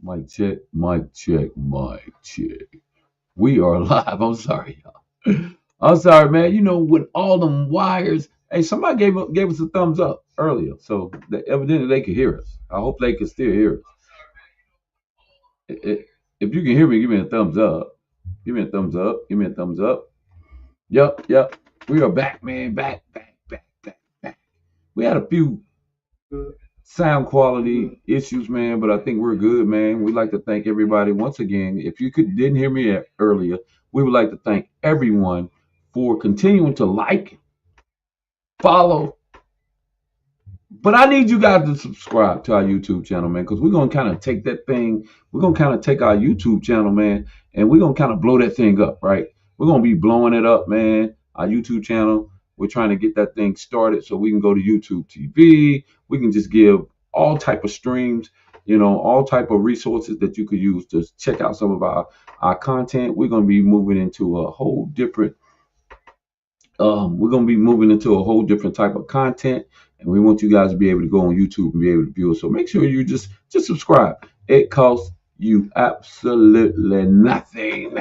Mic check, mic check, mic check. We are live. I'm sorry, y'all. I'm sorry, man. You know, with all them wires. Hey, somebody gave us a thumbs up earlier, so evidently they could hear us. I hope they can still hear us. If you can hear me, give me a thumbs up. Give me a thumbs up. Give me a thumbs up. Yep, yep. We are back, man. Back, back, back, back, back. We had a few sound quality issues, man, but I think we're good, man. We'd like to thank everybody once again. If you didn't hear me earlier, we would like to thank everyone for continuing to like, follow. But I need you guys to subscribe to our YouTube channel, man, because we're gonna kind of take that thing. We're gonna kind of take our YouTube channel, man, and we're gonna kind of blow that thing up, right? We're gonna be blowing it up, man. Our YouTube channel. We're trying to get that thing started so we can go to YouTube TV. We can just give all type of streams, all type of resources that you could use to check out some of our content. We're gonna be moving into a whole different we're going to be moving into a whole different type of content, and we want you guys to be able to go on YouTube and be able to view it. So make sure you just subscribe. It costs you absolutely nothing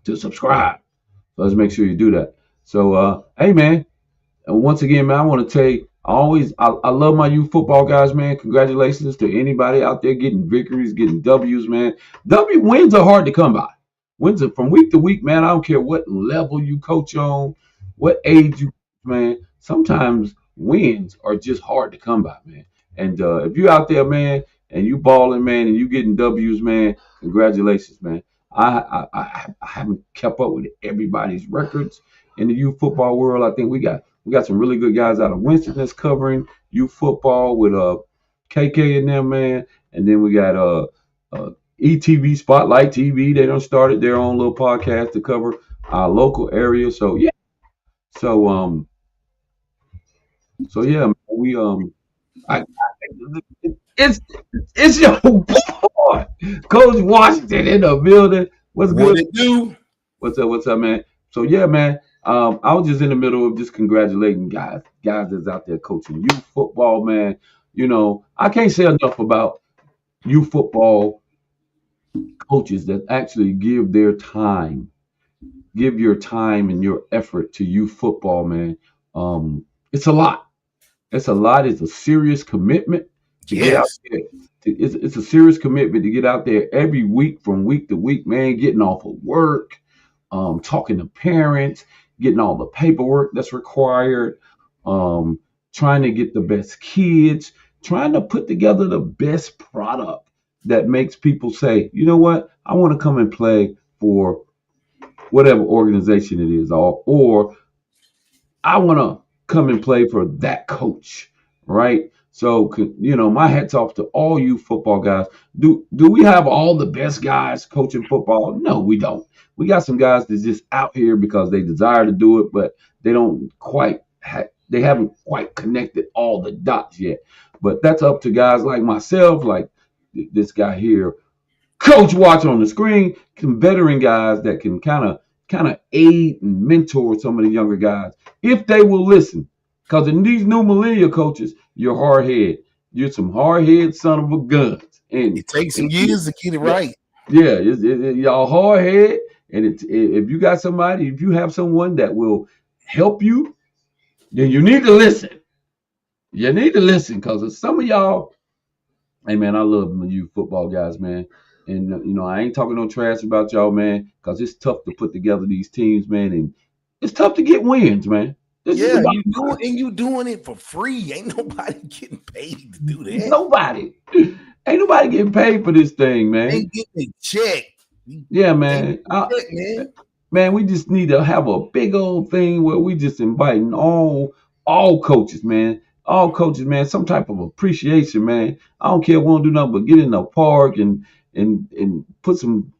to subscribe. So let's make sure you do that. So hey man, and once again, man, I want to tell you, I love my youth football guys, man. Congratulations to anybody out there getting victories, getting W's, man. Wins are hard to come by. Wins are from week to week, man. I don't care what level you coach on, what age you, man. Sometimes wins are just hard to come by, man. And if you out there, man, and you balling, man, and you getting W's, man, congratulations, man. I haven't kept up with everybody's records in the youth football world. I think we got some really good guys out of Winston that's covering youth football with KK and them, man. And then we got ETV Spotlight TV. They done started their own little podcast to cover our local area. So yeah. So yeah, man, I, it's your boy, Coach Washington in the building. What's What good? it do? What's up, man? So yeah, man. I was just in the middle of just congratulating guys that's out there coaching youth football, man. I can't say enough about youth football coaches that actually give your time and your effort to youth football, man. It's a lot. It's a lot. It's a serious commitment to get out Yes. there. It's a serious commitment to get out there every week, from week to week, man. Getting off of work, talking to parents, getting all the paperwork that's required, um, trying to get the best kids, trying to put together the best product that makes people say, you know what, I want to come and play for whatever organization it is, or I want to come and play for that coach, right? So, my hats off to all you football guys. Do we have all the best guys coaching football? No, we don't. We got some guys that's just out here because they desire to do it, but they haven't quite connected all the dots yet. But that's up to guys like myself, like this guy here, Coach Watch on the screen, some veteran guys that can kind of aid and mentor some of the younger guys if they will listen. Because in these new millennial coaches, you're hard head. You're some hard head son of a guns. And It takes some years to get it yeah, right. yeah, y'all hard head. And if you got somebody, if you have someone that will help you, then you need to listen. You need to listen because some of y'all, hey man, I love you football guys, man. And I ain't talking no trash about y'all, man, because it's tough to put together these teams, man, and it's tough to get wins, man. This is Yeah, about you doing it for free. Ain't nobody getting paid to do that. nobody. Ain't nobody getting paid for this thing, man. Ain't getting a check. Yeah, Ain't man. getting a check, man. Man, we just need to have a big old thing where we just inviting all coaches, man. All coaches, man, some type of appreciation, man. I don't care, won't do nothing but get in the park and put some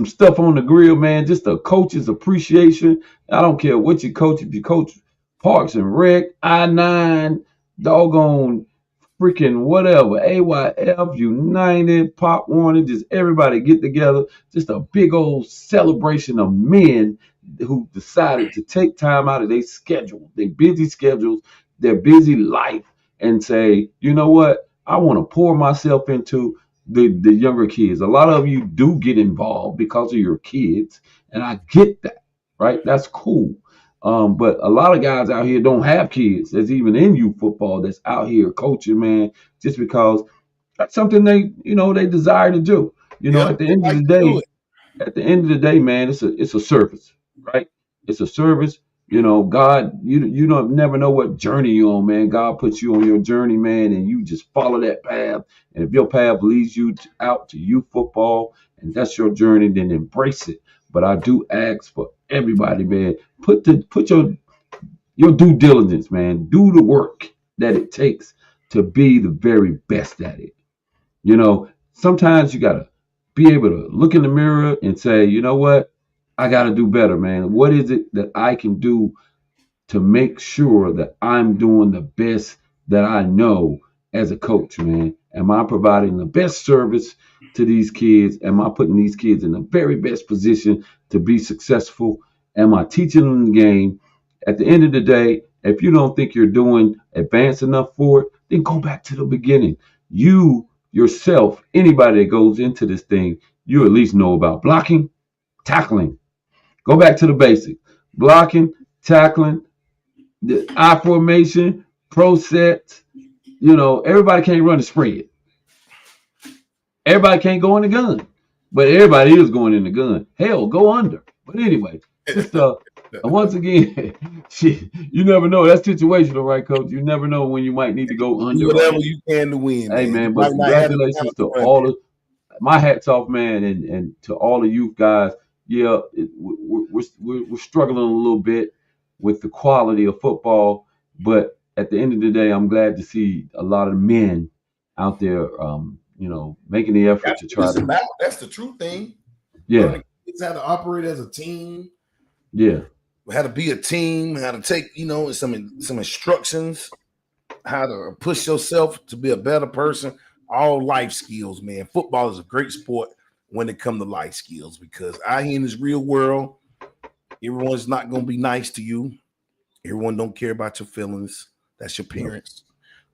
stuff on the grill, man. Just a coach's appreciation. I don't care what you coach. If you coach Parks and Rec, I-9, doggone freaking whatever, AYF, United, Pop Warner, just everybody get together. Just a big old celebration of men who decided to take time out of their schedule, their busy schedules, their busy life, and say, you know what? I want to pour myself into. the younger kids. A lot of you do get involved because of your kids, and I get that, right? That's cool. But a lot of guys out here don't have kids that's even in youth football that's out here coaching, man, just because that's something they desire to do. Yep, At the they end of like the to do day, it. man, it's a service, right? It's a service. God, you don't never know what journey you're on, man. God puts you on your journey, man, and you just follow that path. And if your path leads you out to youth football, and that's your journey, then embrace it. But I do ask for everybody, man, put your due diligence, man. Do the work that it takes to be the very best at it. Sometimes you gotta be able to look in the mirror and say, you know what, I gotta do better, man. What is it that I can do to make sure that I'm doing the best that I know as a coach, man? Am I providing the best service to these kids? Am I putting these kids in the very best position to be successful? Am I teaching them the game? At the end of the day, if you don't think you're doing advanced enough for it, then go back to the beginning. You yourself, anybody that goes into this thing, you at least know about blocking, tackling. Go back to the basics. Blocking, tackling, the I formation, pro sets. Everybody can't run a spread. Everybody can't go in the gun, but everybody is going in the gun. Hell, go under. But anyway, just once again, you never know. That's situational, right, Coach? You never know when you might need to go Do under. whatever you can to win, Hey, man. You man, but might not have the congratulations talent to to run all that. of my hats off, man, and to all the youth guys. Yeah, we're struggling a little bit with the quality of football, but at the end of the day, I'm glad to see a lot of men out there, making the effort That's to what try it's to, about. That's the true thing. yeah, Learning kids how to operate as a team, yeah, how to be a team, how to take, some instructions, how to push yourself to be a better person. All life skills, man. Football is a great sport when it comes to life skills because out here in this real world, everyone's not going to be nice to you. Everyone don't care about your feelings. That's your yep, parents.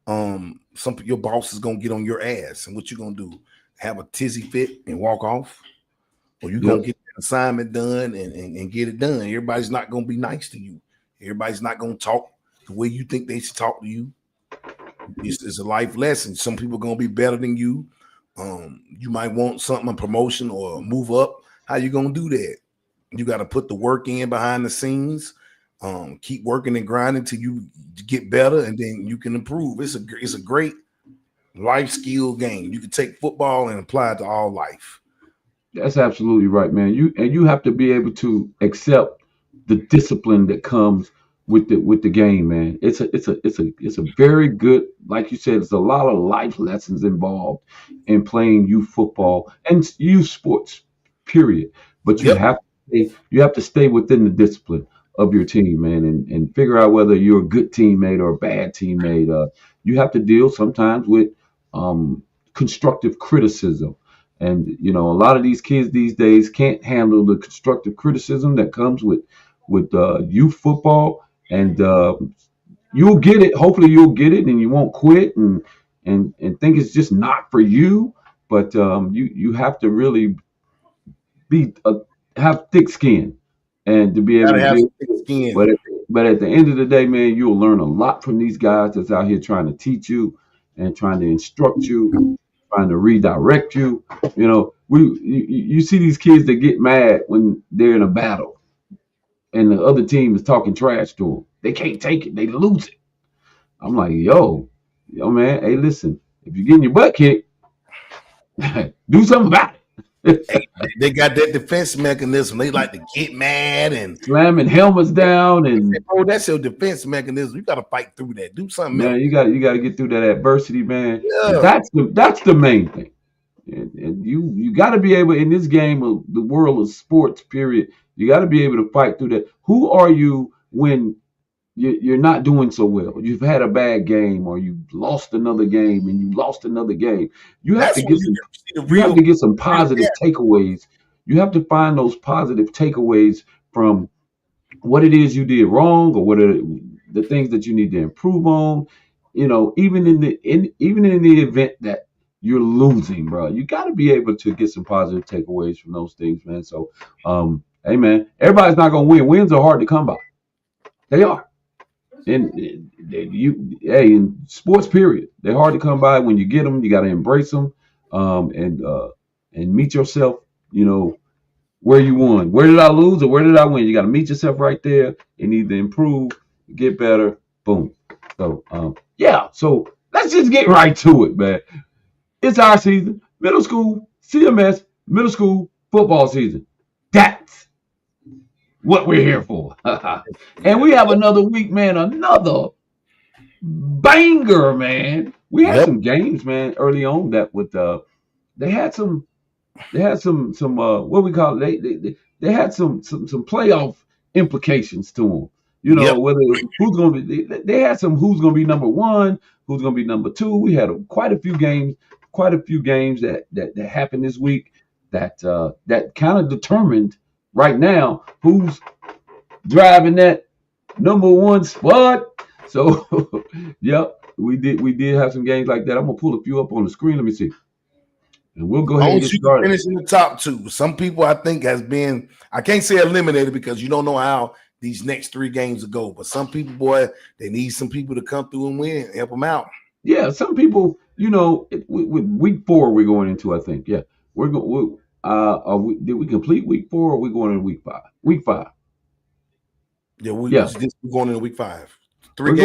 Your boss is gonna get on your ass, and what you gonna do? Have a tizzy fit and walk off, or you gonna yep. get the assignment done and get it done? Everybody's not gonna be nice to you. Everybody's not gonna talk the way you think they should talk to you. It's a life lesson. Some people are gonna be better than you. You might want something, a promotion or a move up. How you gonna do that? You got to put the work in behind the scenes. Keep working and grinding till you get better, and then you can improve. It's a great life skill game. You can take football and apply it to all life. That's absolutely right, man. You have to be able to accept the discipline that comes with the game, man. It's a very good, like you said, there's a lot of life lessons involved in playing youth football and youth sports, period. But Yep. you have to stay within the discipline of your team, man, and figure out whether you're a good teammate or a bad teammate. You have to deal sometimes with um, constructive criticism. And a lot of these kids these days can't handle the constructive criticism that comes with youth football. And you'll get it. Hopefully, you'll get it, and you won't quit and think it's just not for you. But you have to really be have thick skin and to be able Gotta to have deal some thick with it. skin. But at the end of the day, man, you'll learn a lot from these guys that's out here trying to teach you and trying to instruct you, trying to redirect you. You see these kids that get mad when they're in a battle and the other team is talking trash to them. They can't take it. They lose it. I'm like, yo, man. Hey, listen. If you're getting your butt kicked, do something about it. Hey, they got that defense mechanism. They like to get mad and Slamming helmets down and oh, that's your defense mechanism. You got to fight through that. Do something else. man, you got to get through that adversity, man. And Yeah. that's the main thing. And you got to be able in this game of the world of sports. Period. You got to be able to fight through that. Who are you when you're not doing so well? You've had a bad game, or you lost another game, and you lost another game. You have That's to when get you some. see the You have real, to get some real positive takeaways. You have to find those positive takeaways from what it is you did wrong, or what are the things that you need to improve on. Even in the event that you're losing, bro. You got to be able to get some positive takeaways from those things, man. So, hey, man, everybody's not gonna win. Wins are hard to come by. They are. And in sports, period, they're hard to come by. When you get them, you got to embrace them, and meet yourself. You know where you won. Where did I lose or where did I win? You got to meet yourself right there and either improve, get better. Boom. So yeah. So let's just get right to it, man. It's our season, middle school CMS middle school football season. That's what we're here for. And we have another week, man. Another banger, man. We had some games, man, early on that with they had some what we call it, they had some playoff implications to them. You know, whether who's going to be, they had some who's going to be number one, who's going to be number two. We had quite a few games that happened this week that kind of determined right now who's driving that number one spot. So, yep, we did have some games like that. I'm gonna pull a few up on the screen. Let me see, and we'll go ahead and get started. Finish in the top two. Some people I think has been, I can't say eliminated because you don't know how these next 3 games will go. But some people, boy, they need some people to come through and win, help them out. Yeah, some people, you know, with week 4 we're going into. I think, yeah, we're going. Did we complete week 4 or are we going into week 5? Week 5. Yeah, we're going into week 5. We're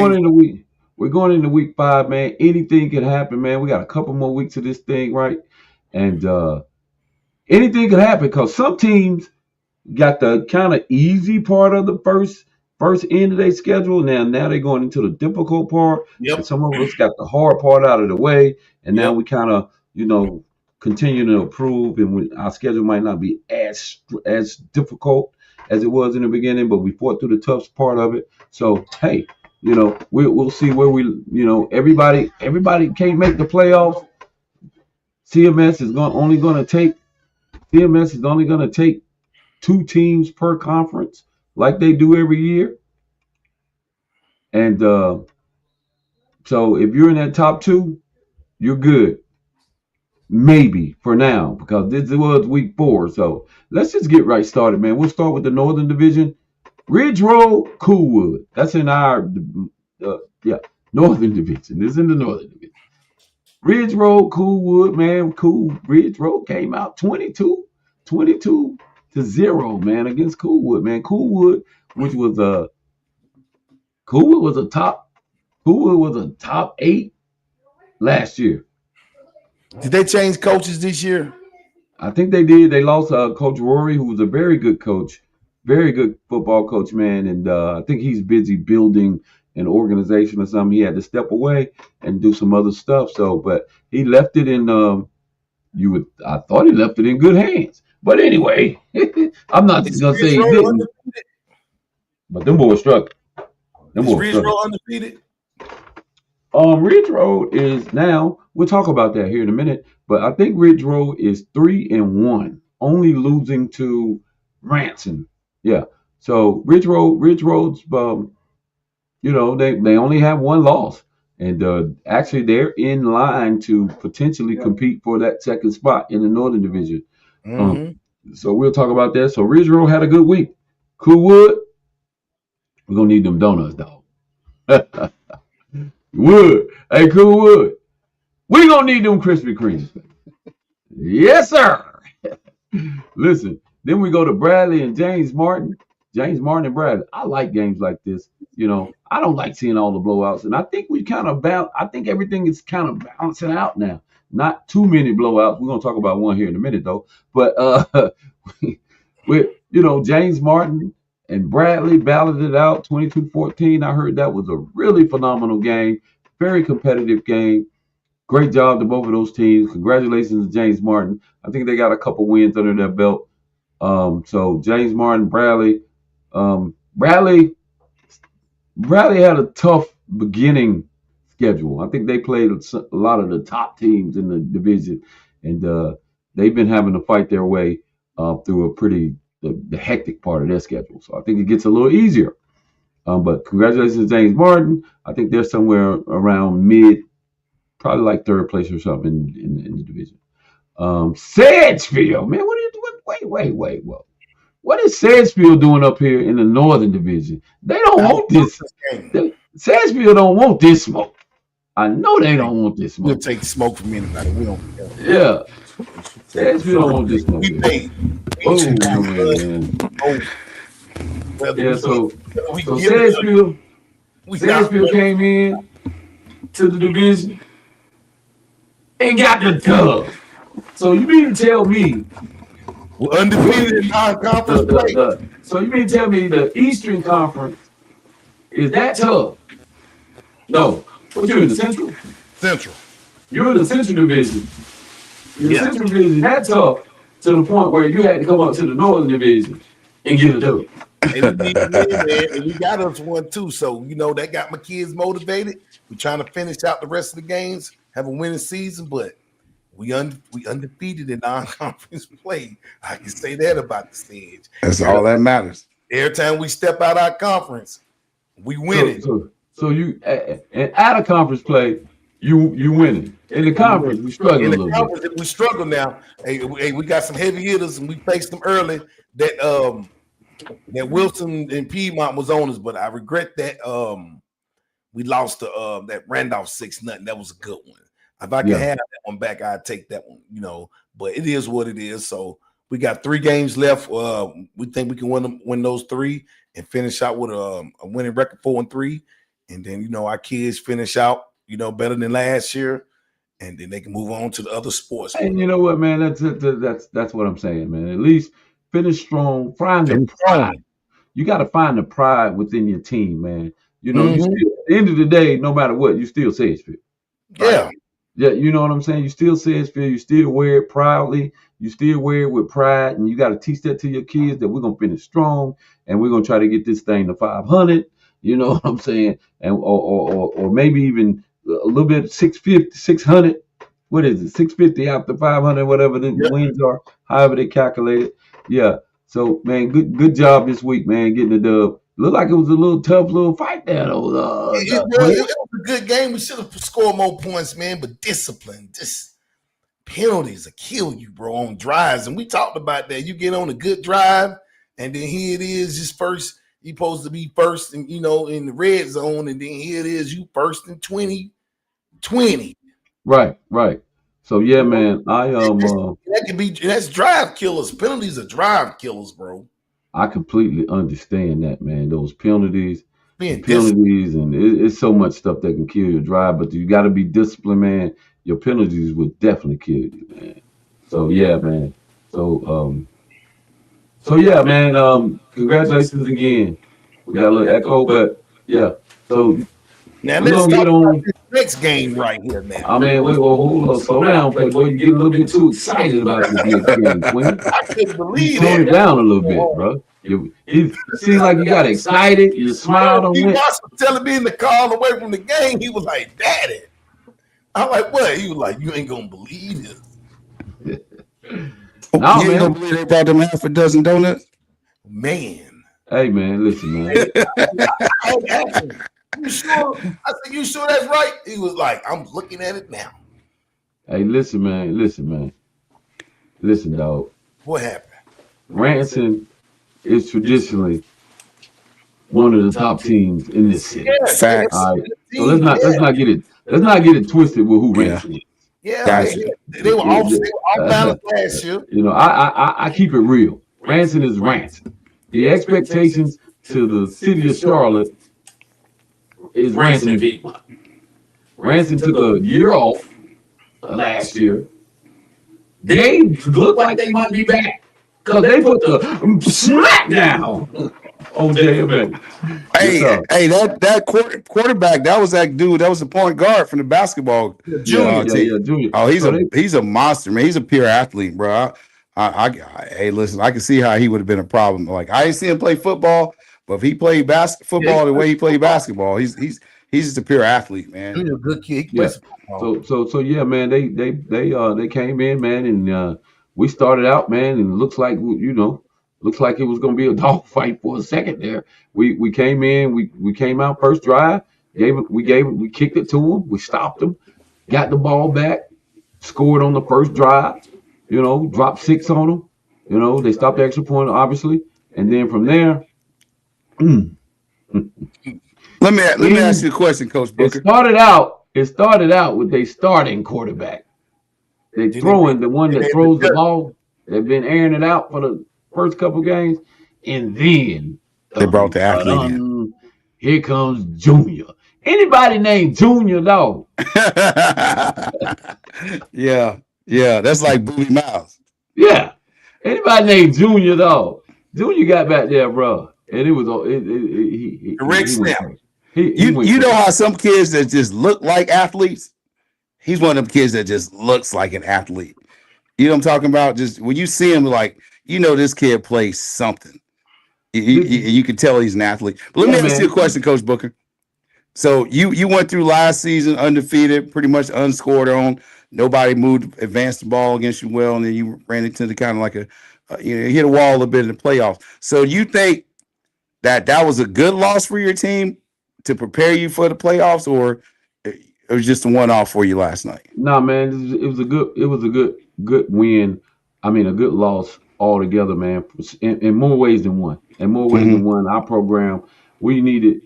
going into week 5, man. Anything can happen, man. We got a couple more weeks of this thing, right? And anything can happen because some teams got the kind of easy part of the first end of their schedule. Now they're going into the difficult part. Yep. And some of us got the hard part out of the way. And now we kind of, you know, continue to improve. And our schedule might not be as difficult as it was in the beginning, but we fought through the tough part of it. So, hey, you know, we'll see where we, you know, everybody can't make the playoffs. CMS is only going to take 2 teams per conference like they do every year. And so if you're in that top 2, you're good. Maybe for now, because this was week 4. So let's just get right started, man. We'll start with the Northern Division. Ridge Road, Coolwood. That's in our Northern Division. This is in the Northern Division. Ridge Road, Coolwood, man. Ridge Road came out 22-0, man, against Coolwood, man. Coolwood was a top 8 last year. Did they change coaches this year? I think they did. They lost Coach Rory, who was a very good coach, very good football coach, man. And I think he's busy building an organization or something. He had to step away and do some other stuff. So, but he left it in. I thought he left it in good hands. But anyway, I'm not just gonna say he didn't. But them boys struck. Is Ridge Road undefeated? Ridge Road is now. We'll talk about that here in a minute. But I think Ridge Road is 3-1, only losing to Ransom. Yeah. So Ridge Road's, you know, they only have 1 loss, and actually they're in line to potentially compete for that second spot in the Northern Division. So we'll talk about that. So Ridge Road had a good week. Coolwood, we're gonna need them donuts, dog. Wood, hey Coolwood, we gonna need them Krispy Kremes. Yes, sir. Listen, then we go to Bradley and James Martin. James Martin and Bradley. I like games like this. You know, I don't like seeing all the blowouts, and I think we kind of I think everything is kind of balancing out now. Not too many blowouts. We're gonna talk about one here in a minute, though. But with James Martin and Bradley battled it out 22-14. I heard that was a really phenomenal game, very competitive game. Great job to both of those teams. Congratulations to James Martin. I think they got a couple wins under their belt. So James Martin, Bradley. Bradley had a tough beginning schedule. I think they played a lot of the top teams in the division, and they've been having to fight their way through the hectic part of their schedule. So I think it gets a little easier. But congratulations to James Martin. I think they're somewhere around probably like third place or something in the division. Sedgefield, man, what are you doing? Wait. What is Sedgefield doing up here in the Northern Division? They don't want this. Sedgefield don't want this smoke. I know they don't want this We'll smoke. take smoke from anybody. We don't care. Yeah. Sedgefield don't want this smoke. We paid. Yeah, so Sedgefield came in to the division and got the dub. So you mean to tell me we're undefeated in non-conference play? So you mean to tell me the Eastern Conference is that tough? No. What you in the Central? Central. You're in the Central Division. You're in the Central Division that tough to the point where you had to come up to the Northern Division and get a dub. And we got us one too. So that got my kids motivated. We're trying to finish out the rest of the games, have a winning season, but we undefeated in non-conference play. I can say that about the Sedge. That's all that matters. Every time we step out our conference, we win it. So you and out of conference play, you winning. In the conference, we struggle a little bit. We struggle now. Hey, we got some heavy hitters, and we faced them early. That Wilson and Piedmont was on us, but I regret that we lost to that Randolph 6-0. That was a good one. If I could have that one back, I'd take that one. But it is what it is. So we got 3 games left. We think we can win those 3 and finish out with a winning record 4-3. And then our kids finish out better than last year, and then they can move on to the other sports. And you know what, man? That's what I'm saying, man. At least finish strong. Find the pride. You got to find the pride within your team, man. You still, at the end of the day, no matter what, you still Sedgefield. Right? Yeah, you know what I'm saying? You still Sedgefield. You still wear it proudly. You still wear it with pride, and you got to teach that to your kids that we're gonna finish strong, and we're gonna try to get this thing to 500. You know what I'm saying? And or maybe even a little bit 650, 600. What is it? 650 after 500, whatever the wins are, however they calculate it. Yeah. So man, good job this week, man, getting the dub. Looked like it was a little tough little fight there, though. It was a good game. We should have scored more points, man. But discipline, just penalties will kill you, bro, on drives. And we talked about that. You get on a good drive, and then here it is, just first. You're supposed to be first, in the red zone, and then here it is, you first and 20. Right. So yeah, man, that's drive killers. Penalties are drive killers, bro. I completely understand that, man. Those penalties, and it's so much stuff that can kill your drive, but you got to be disciplined, man. Your penalties will definitely kill you, man. So yeah, man. So yeah, man. Congratulations again. We got a little echo, but yeah. So now let's talk about this next game right here, man. I mean, hold on, slow down, Playboy. You get a little bit too excited about this next game, Quinn. I couldn't believe Slow it down a little bit, bro. It seems like you got excited. You smiled on it. He was telling me in the car on the way from the game. He was like, "Daddy," I'm like, "What?" He was like, "You ain't gonna believe this." No, you ain't gonna believe they brought them half a dozen donuts? Man. Hey, man, listen, man. I asked him, "You sure?" I said, "You sure that's right?" He was like, "I'm looking at it now." Hey, listen, man. Listen, dog. What happened? Ranson is traditionally one of the top teams in this city. Facts. All right. So let's not get it twisted with who Ranson is. Yeah, they were off balance last year. I keep it real. Ranson is Ranson. The expectations to the city of Charlotte is Ranson and Piedmont. Ranson took a year off last year. They look like they might be back because they put the smack down on JMA. Hey, that quarterback, that was that dude. That was the point guard from the basketball. Junior. Oh, he's a monster, man. He's a pure athlete, bro. Hey, listen, I can see how he would have been a problem. Like, I didn't see him play football, but if he played football the way he played basketball, he's just a pure athlete, man. He's a good kid. Yeah. So yeah, man. They came in, man, and we started out, man, and it looks like it was gonna be a dogfight for a second there. We came in, we came out first drive, we kicked it to them, we stopped them, got the ball back, scored on the first drive, dropped 6 on them. They stopped the extra point, obviously. And then from there, Let me ask you a question, Coach it Booker. started out with their starting quarterback. They throwing the one that throws the ball. They've been airing it out for the first couple games. And then They brought the athlete in. Here comes Junior. Anybody named Junior, though? Yeah. That's like Booty Miles. Yeah. Anybody named Junior, though? Junior got back there, bro. And it was he Snap. You know how some kids that just look like athletes? He's one of them kids that just looks like an athlete. You know what I'm talking about? Just when you see him, like, this kid plays something. You can tell he's an athlete. But let me ask you a question, Coach Booker. So you went through last season undefeated, pretty much unscored on. Nobody advanced the ball against you well, and then you ran into the kind of like you hit a wall a bit in the playoffs. So you think that was a good loss for your team to prepare you for the playoffs, or it was just a one-off for you last night? Nah, man, it was a good win. I mean, a good loss altogether, man. In more ways than one. In more ways than one, our program, we needed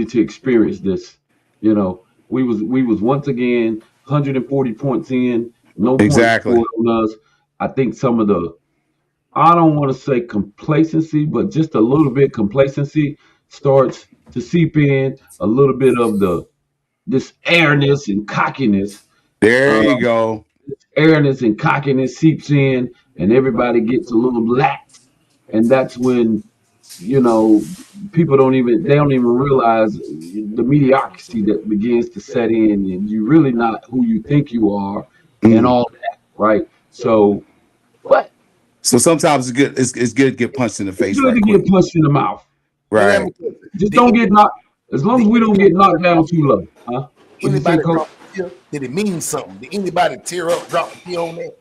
to experience this. We was once again 140 points in, no points scored on us. I think some of the, I don't want to say complacency, but just a little bit complacency starts to seep in. A little bit of this airness and cockiness. There you go. Airness and cockiness seeps in, and everybody gets a little lax, and that's when people don't even realize the mediocrity that begins to set in, and you're really not who you think you are, and all that, right? So sometimes it's good. It's good to get punched in the face. It's good to get punched in the mouth, right? Just don't get knocked. As long as we don't get knocked down too low, huh? Anybody did it mean something? Did anybody tear up, drop the T on that?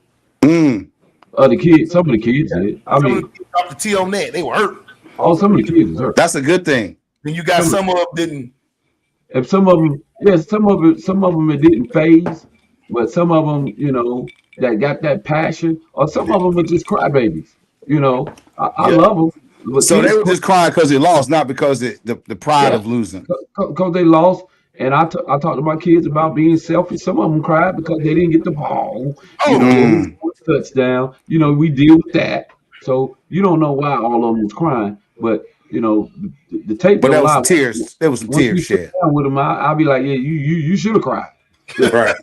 The kids, some of the kids did. I mean, drop the T on that. They were hurt. Oh, some of the kids was hurt. That's a good thing. Then you got some of them didn't. And some of them it didn't phase, but some of them, that got that passion, or some of them are just crybabies. I love them. So they were just crying because they lost, not because the pride of losing. Because they lost. And I talked to my kids about being selfish. Some of them cried because they didn't get the ball. Touchdown. We deal with that. So you don't know why all of them was crying, but the tape. But there was some tears. There was some tears shed. With them, I'll be like, yeah, you should have cried. Right.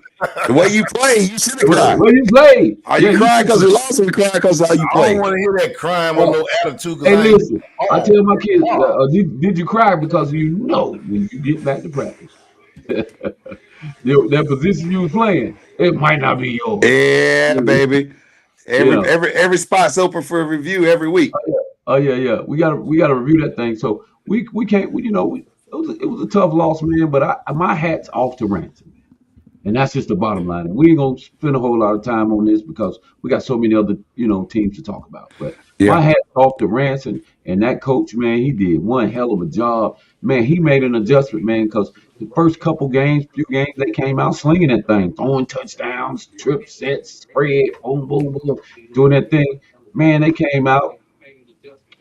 The way you play, you should have cried. The way you played. Are you crying because you lost, or you crying because how you play? I don't want to hear that crying with no attitude. Hey, listen. I tell my kids, did you cry because when you get back to practice, that position you was playing, it might not be yours. Yeah, baby. Every spot's open for a review every week. Oh yeah. We gotta review that thing. So we can't. It was a tough loss, man. But my hat's off to Ransom, and that's just the bottom line. And we ain't gonna spend a whole lot of time on this because we got so many other teams to talk about. But my hat's off to Ransom, and that coach, man, he did one hell of a job. Man, he made an adjustment, man, because the first few games, they came out slinging that thing, throwing touchdowns, trip sets, spread, boom, boom, boom, doing that thing. Man, they came out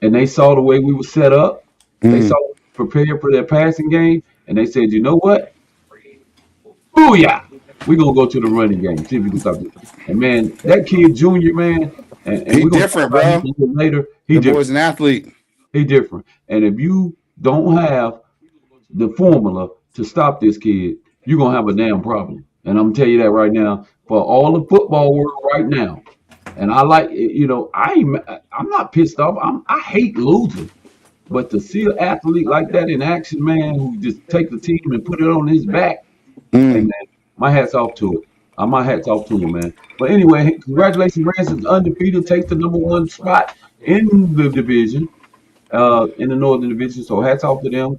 and they saw the way we were set up. They saw prepared for their passing game, and they said, you know what? Booyah! We're going to go to the running game, see if we can stop it. And, man, that kid, Junior, man, and he's different, bro. Later, he's the boy's an athlete. He's different. And if you don't have the formula to stop this kid, you're going to have a damn problem. And I'm going to tell you that right now. For all the football world right now, and I like, I'm not pissed off. I hate losing. But to see an athlete like that in action, man, who just take the team and put it on his back, hey, man, my hat's off to it. My hat's off to him, man. But anyway, congratulations, Ransom's undefeated, takes the number 1 spot in the division, in the Northern Division. So hats off to them.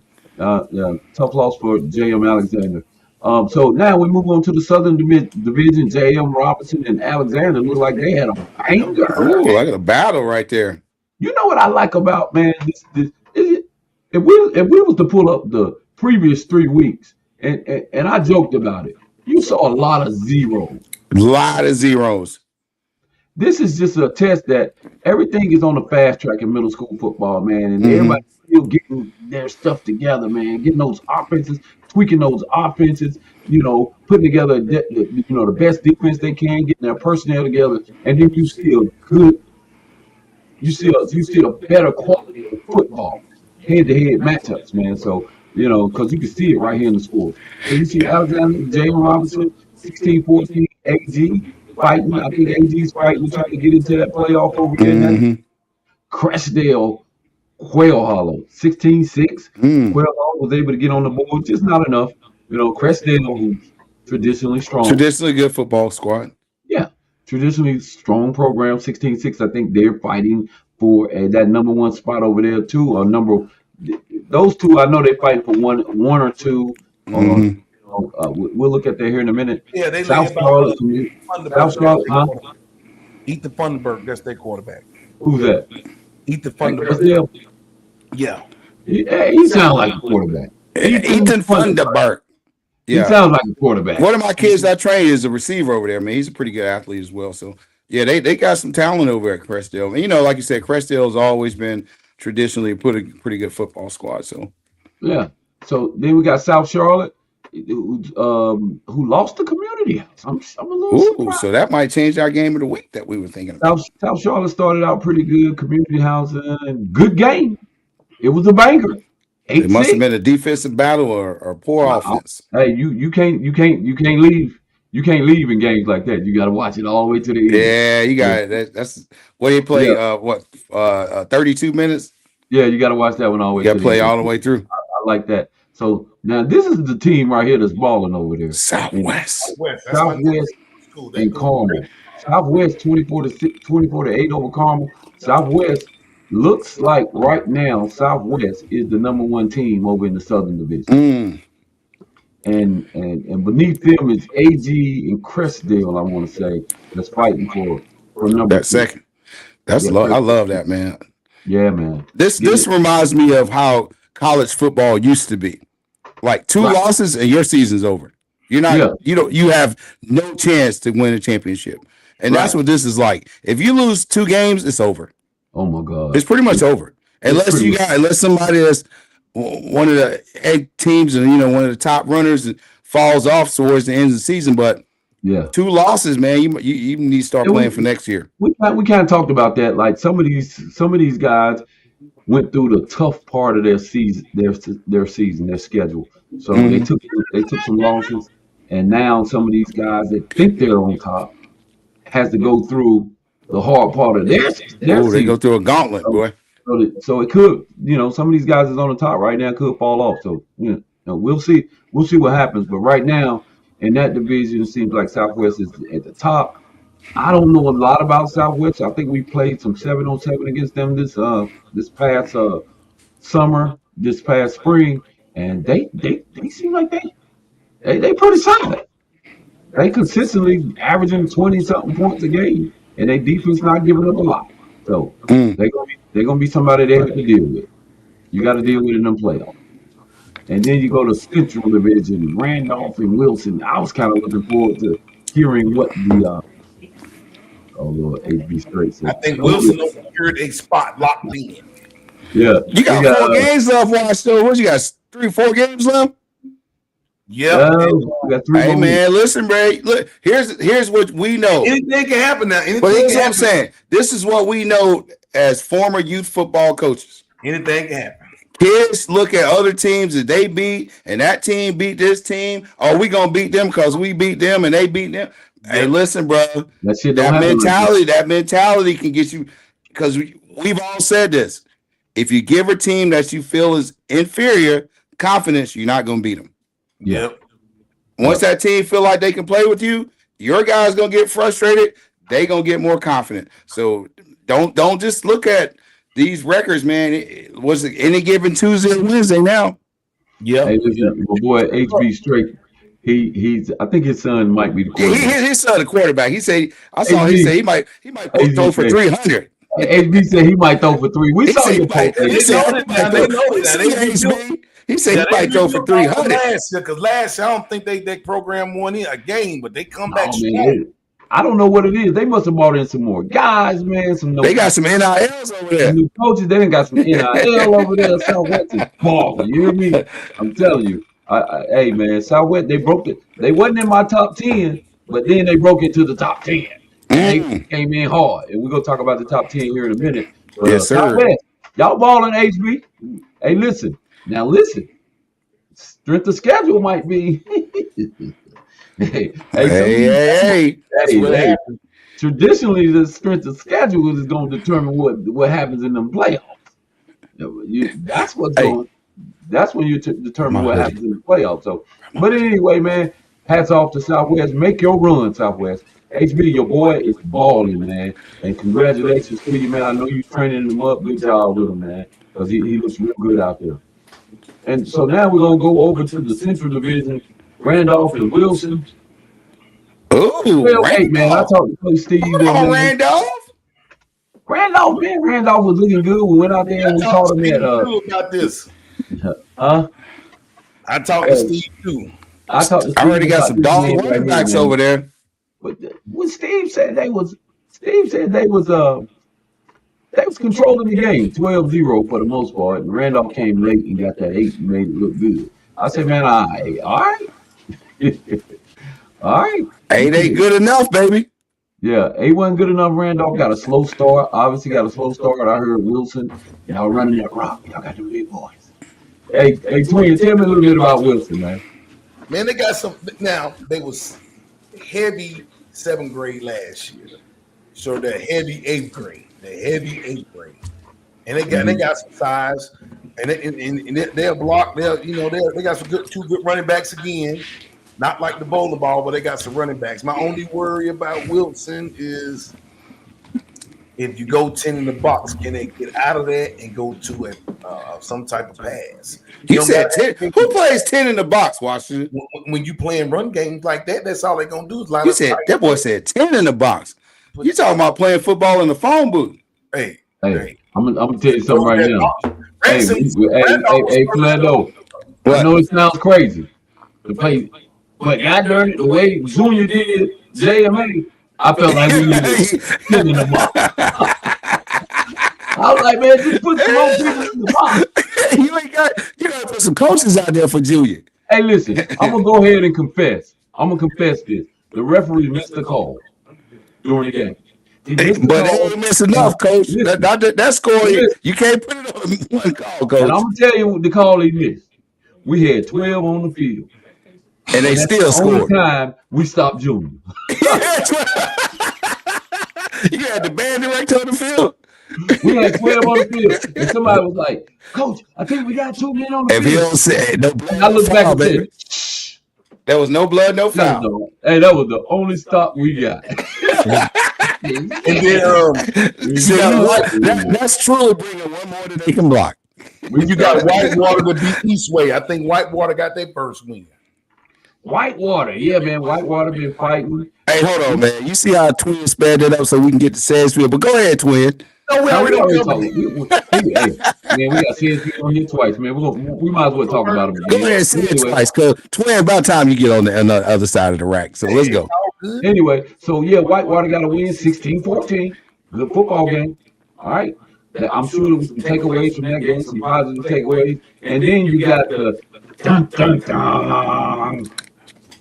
Tough loss for J.M. Alexander. So now we move on to the Southern Division. J.M. Robinson and Alexander look like they had a banger. Oh, like a battle right there. You know what I like about, man, if we was to pull up the previous 3 weeks, and I joked about it, You saw a lot of zeros. A lot of zeros. This is just a test that everything is on the fast track in middle school football, man, and Mhm. everybody's still getting their stuff together, man, getting those offenses, tweaking those offenses, putting together the best defense they can, getting their personnel together, and then you see a better quality of football, head-to-head matchups, man. So, because you can see it right here in the scores. So you see Alexander, Jalen Robinson, 16-14, AG fighting. I think AG's fighting, trying to get into that playoff over there. Mhm. Crestdale, Quail Hollow, 16-6. Mm. Quail Hollow was able to get on the board, just not enough. Crestdale, who's traditionally strong. Traditionally good football squad. Yeah, traditionally strong program, 16-6. I think they're fighting for that number one spot over there too, or those two. I know they're fighting for one or two. Mhm. We'll look at that here in a minute. Yeah, they South Charlotte, South Charlotte, huh? Ethan Funderburg, that's their quarterback. Who's that? Ethan Funderburg. Crestdale? Yeah. He sounds like a quarterback. Ethan Funderburg. He Yeah. sounds like a quarterback. One of my kids I trained is a receiver over there, man. He's a pretty good athlete as well. So yeah, they got some talent over at Crestdale. And like you said, Crestdale has always been traditionally put a pretty good football squad. So Yeah. So then we got South Charlotte, who lost the community house. I'm a little surprised. so that might change our game of the week that we were thinking about. South Charlotte started out pretty good, community housing, good game. It was a banger. It must have 8-6. been a defensive battle or poor offense. Hey, you can't leave. You can't leave in games like that. You got to watch it all the way to the end. Yeah, you got it. That's what they play. 32 minutes. Yeah, you got to watch that one all the way. You got to to play the end. all the way through. I like that. So now this is the team right here that's balling over there. Southwest. Southwest and Carmel. Southwest 24-8 over Carmel. Southwest looks like right now Southwest is the number one team over in the Southern Division. And beneath them is AG and Crestdale, I want to say, that's fighting for number That two. second. I love that, man. Yeah, man. This reminds me of how college football used to be. Like two losses and your season's over. You're not you have no chance to win a championship. And that's what this is like. If you lose 2 games, it's over. Oh my God. It's pretty much over. Unless somebody that's one of the egg teams and one of the top runners falls off towards the end of the season. But 2 losses, man, you need to start playing for next year. We kind of talked about that. Like some of these guys went through the tough part of their season, their schedule. So they took some losses, and now some of these guys that think they're on top has to go through the hard part of their season. They go through a gauntlet, boy. So it could, some of these guys is on the top right now could fall off. So we'll see what happens. But right now in that division, it seems like Southwest is at the top. I don't know a lot about Southwest. I think we played some 7-on-7 against them this past summer, this past spring, and they seem like they pretty solid. They consistently averaging 20-something points a game, and their defense not giving up a lot. So they're gonna be somebody they have to deal with. You got to deal with it in them playoffs. And then you go to Central Division, Randolph and Wilson. I was kind of looking forward to hearing what the HB Straight said. I think Wilson secured a spot locked in. Yeah, you got 4 games left. Watch though. What you got? 3-4 games left. Yeah. We got 3 Hey more man, listen, Ray. Look, here's what we know. Anything can happen now. But here's what I'm saying. This is what we know as former youth football coaches. Anything can happen. Kids look at other teams that they beat, and that team beat this team. Oh, we gonna beat them because we beat them and they beat them. Hey, listen, bro. That mentality can get you, because we've all said this. If you give a team that you feel is inferior confidence, you're not gonna beat them. Yep. Once that team feel like they can play with you, your guys gonna get frustrated. They gonna get more confident. So don't just look at these records, man. Was it any given Tuesday and Wednesday now? Yeah. Hey, listen, my boy HB Straight. He's. I think his son might be the quarterback. His son, the quarterback. He said. I saw. He said he might throw for 300. HB said he might throw for 3. We saw your post. They know that. He said he might throw for 300. Last year, because last year I don't think they program one in a game, but they come back Oh, strong. man, I don't know what it is. They must have brought in some more guys, man. They got some NILs over there. new coaches. They done got some NIL over there. Southwest is balling. You hear me? I'm telling you. Hey, man, Southwest, they broke it. They wasn't in my top 10, but then they broke into the top 10. They came in hard. And we're going to talk about the top 10 here in a minute. But, Yes, sir. Southwest, y'all balling, HB. Hey, listen. Now, listen. Strength of schedule might be. Hey. Hey, traditionally, the strength of schedule is going to determine what happens in them playoffs. That's what's going. That's when you determine what happens in the playoffs. So, but anyway, man, hats off to Southwest. Make your run, Southwest. HB, your boy is balling, man, and congratulations to you, man. I know you're training him up. Good job with him, man, because he looks real good out there. And so now we're gonna go over to the Central Division. Randolph and Wilson. Oh, Well, hey, man, I talked to Coach Steve. Hold on, Randolph. Randolph was looking good. We went out there and we caught him at about this. Huh? I talked to Steve too. I talked to Steve. I already got some dog running backs over there. But what Steve said they was controlling the game 12-0 for the most part. And Randolph came late and got that 8 and made it look good. I said, man, all right. All right. 8 ain't good enough, baby. Yeah, 8 wasn't good enough. Randolph got a slow start. Obviously got a slow start. I heard Wilson, y'all running that rock. Y'all got the big boys. Hey, Twin, tell me a little bit about Wilson, man. Man, they got some. Now, they was heavy 7th grade last year. So they're heavy 8th grade. And they got some size. And they'll block. They got some two good running backs again. Not like the bowling ball, but they got some running backs. My only worry about Wilson is if you go 10 in the box, can they get out of that and go to some type of pass? You said 10. Who plays 10 in the box, Washington? When you playing run games like that, that's all they're gonna do is line You up. said that boy said 10 in the box. You talking about playing football in the phone booth? Hey, I'm gonna tell you something right now. Hey, Flando. What? I know it sounds crazy to play, but God darn it, the way Junior did JMA, I felt like we needed 10 in the box. I was like, man, just put some more people in the box. You gotta put some coaches out there for Junior. Hey, listen, I'm gonna go ahead and confess. I'm gonna confess this. The referee missed the call during the game. But they ain't miss enough, Coach. That score, you can't put it on one call, Coach. And I'm gonna tell you the call he missed. We had 12 on the field. And they still scored. Only time we stopped Junior. You had the band director on the field. We had 12 on the field, and somebody was like, "Coach, I think we got 2 men on the If field." he don't say no blood, And I looked back and baby. said, "Shh." There was no blood, no foul. Hey, that was the only stop we got. And then See, that's truly bringing one more than they can block. when you got Whitewater to beat Eastway, I think Whitewater got their first win. Whitewater, yeah, man. Whitewater been fighting. Hey, hold on, man. You see how Twin sped that up so we can get to Sansville? But go ahead, Twin. No, we already Man, we got CSP on here twice, man. We might as well talk about them. Go ahead and say it twice, cause Twin, about time you get on the other side of the rack. So let's go. Anyway, so yeah, Whitewater got a win 16-14. Good football game. All right. I'm sure there was some takeaways from that game, some positive takeaways. And then you got the dun dun dun.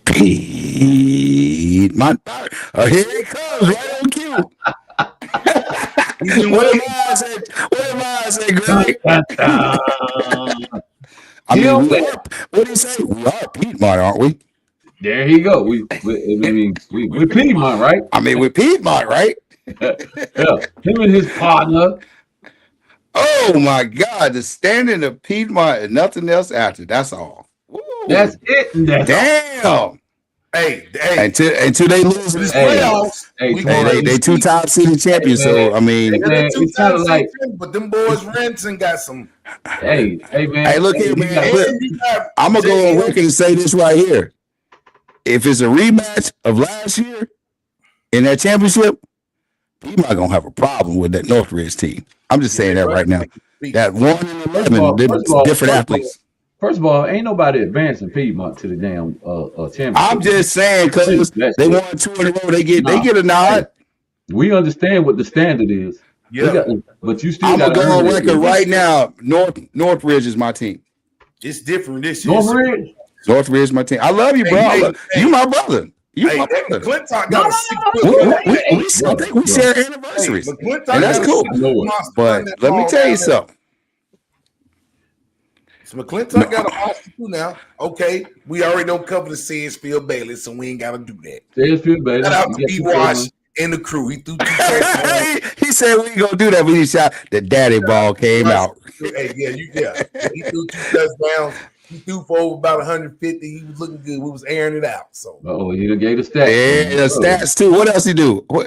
Pete, my here he comes, right on cue. What am I say, Greg? I mean, what do you say? We are Piedmont, aren't we? There he go. We're Piedmont, right? I mean, we're Piedmont, right? Yeah, him and his partner. Oh my God, the standing of Piedmont and nothing else after. That's all. Woo. That's it. And that's Damn. Hey, until they lose in the playoffs. They 2-time city champions. So I mean, it's kind of like, but them boys Ransom got some. Hey, man. Hey, look here, man. I'm gonna go on record and say this right here. If it's a rematch of last year in that championship, Piedmont gonna have a problem with that Northridge team. I'm just saying that right now. That 1-11, different athletes. First of all, ain't nobody advancing Piedmont to the damn championship. I'm just saying because they won 2 in a row. They get a nod. We understand what the standard is. Yeah. But you still I'm got gonna go on record right now. Northridge is my team. It's different this year. Northridge? Northridge is my team. I love you, bro. You my brother. You my brother. McClintock got a 6 foot. I think we share anniversaries. And that's cool. But let me tell you something. So McClintock got a monster too now. Okay, we already don't cover the Sedgefield Bailey, so we ain't got to do that. Sedgefield Bailey. Shout out to B-Wash and the crew. He threw 2 touchdowns. He said we ain't gonna do that when he shot the daddy ball came out. Hey, He threw 2 touchdowns. He threw for over about 150. He was looking good. We was airing it out. So he done gave the stats. Yeah, the stats too. What else he do? That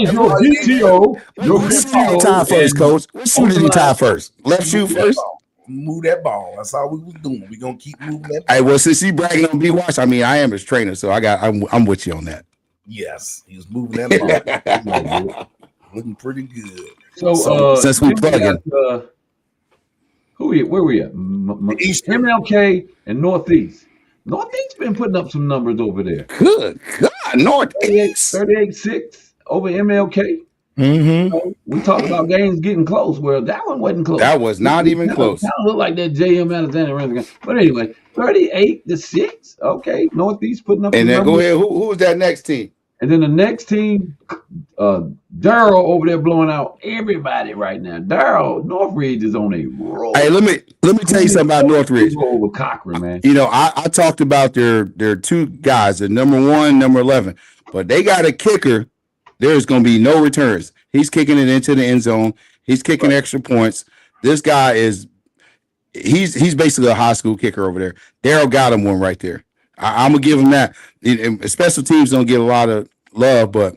is your PTO. What shoe did he tie first, Coach? What shoe did he tie first? Left shoe first? Move that ball. That's all we was doing. We gonna keep moving that ball. Hey, well, since he bragging on B-Watch, I mean, I am his trainer, so I'm with you on that. Yes, he was moving that ball. Looking pretty good. So since we plugging. Where we at? MLK and Northeast. Northeast been putting up some numbers over there. Good God, Northeast 38-6 over MLK. Mm-hmm. We talked about games getting close. Well, that one wasn't close. That was not even close. Kind of looked like that JM Alexander game. But anyway, 38-6. Okay, Northeast putting up. And then go ahead. Who was that next team? And then the next team, Darrell over there blowing out everybody right now. Darrell, Northridge is on a roll. Hey, let me tell you something about Northridge. Over Cochran, man. You know, I talked about their 2 guys, the number 1, number 11, but they got a kicker. There's going to be no returns. He's kicking it into the end zone. He's kicking extra points. This guy he's basically a high school kicker over there. Darrell got him one right there. I'm gonna give him that. Special teams don't get a lot of love, but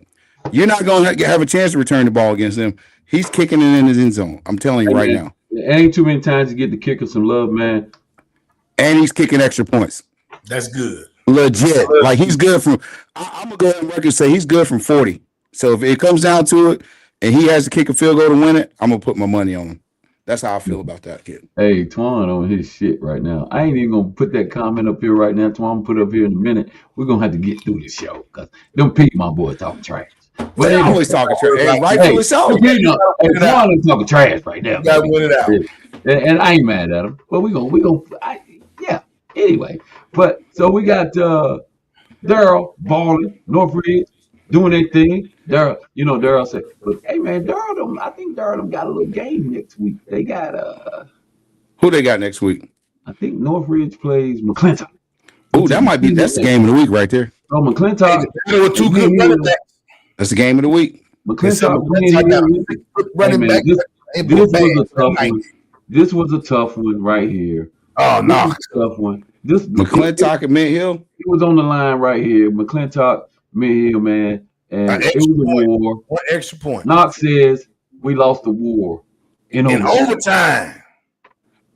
you're not gonna have a chance to return the ball against them. He's kicking it in his end zone. I'm telling you right now. There ain't too many times you get the kicker some love, man. And he's kicking extra points. That's good. Legit. Like he's good from. I'm gonna go ahead and record and say he's good from 40. So if it comes down to it, and he has to kick a field goal to win it, I'm gonna put my money on him. That's how I feel about that kid. Hey, Twan on his shit right now. I ain't even gonna put that comment up here right now. Twan, I'm gonna put it up here in a minute. We're gonna have to get through this show because them my boy talking trash. But they always talking trash. Hey, rightfully so. Twan is talking trash right now. You gotta win it out. And I ain't mad at him. But we gonna yeah. Anyway, but so we got Darrell balling, Northridge doing their thing. Darrell said, "But hey man, I think Darrell got a little game next week. They got who they got next week? I think Northridge plays McClintock. Oh, that's the game of the week right there. Oh, McClintock. There were 2 good running backs. That's the game of the week. McClintock running back. This was a tough one right here. Oh no, tough one. McClintock and Mint Hill. He was on the line right here. McClintock, Mint Hill, man. And it was a war. 1 extra point. Knox says we lost the war in overtime.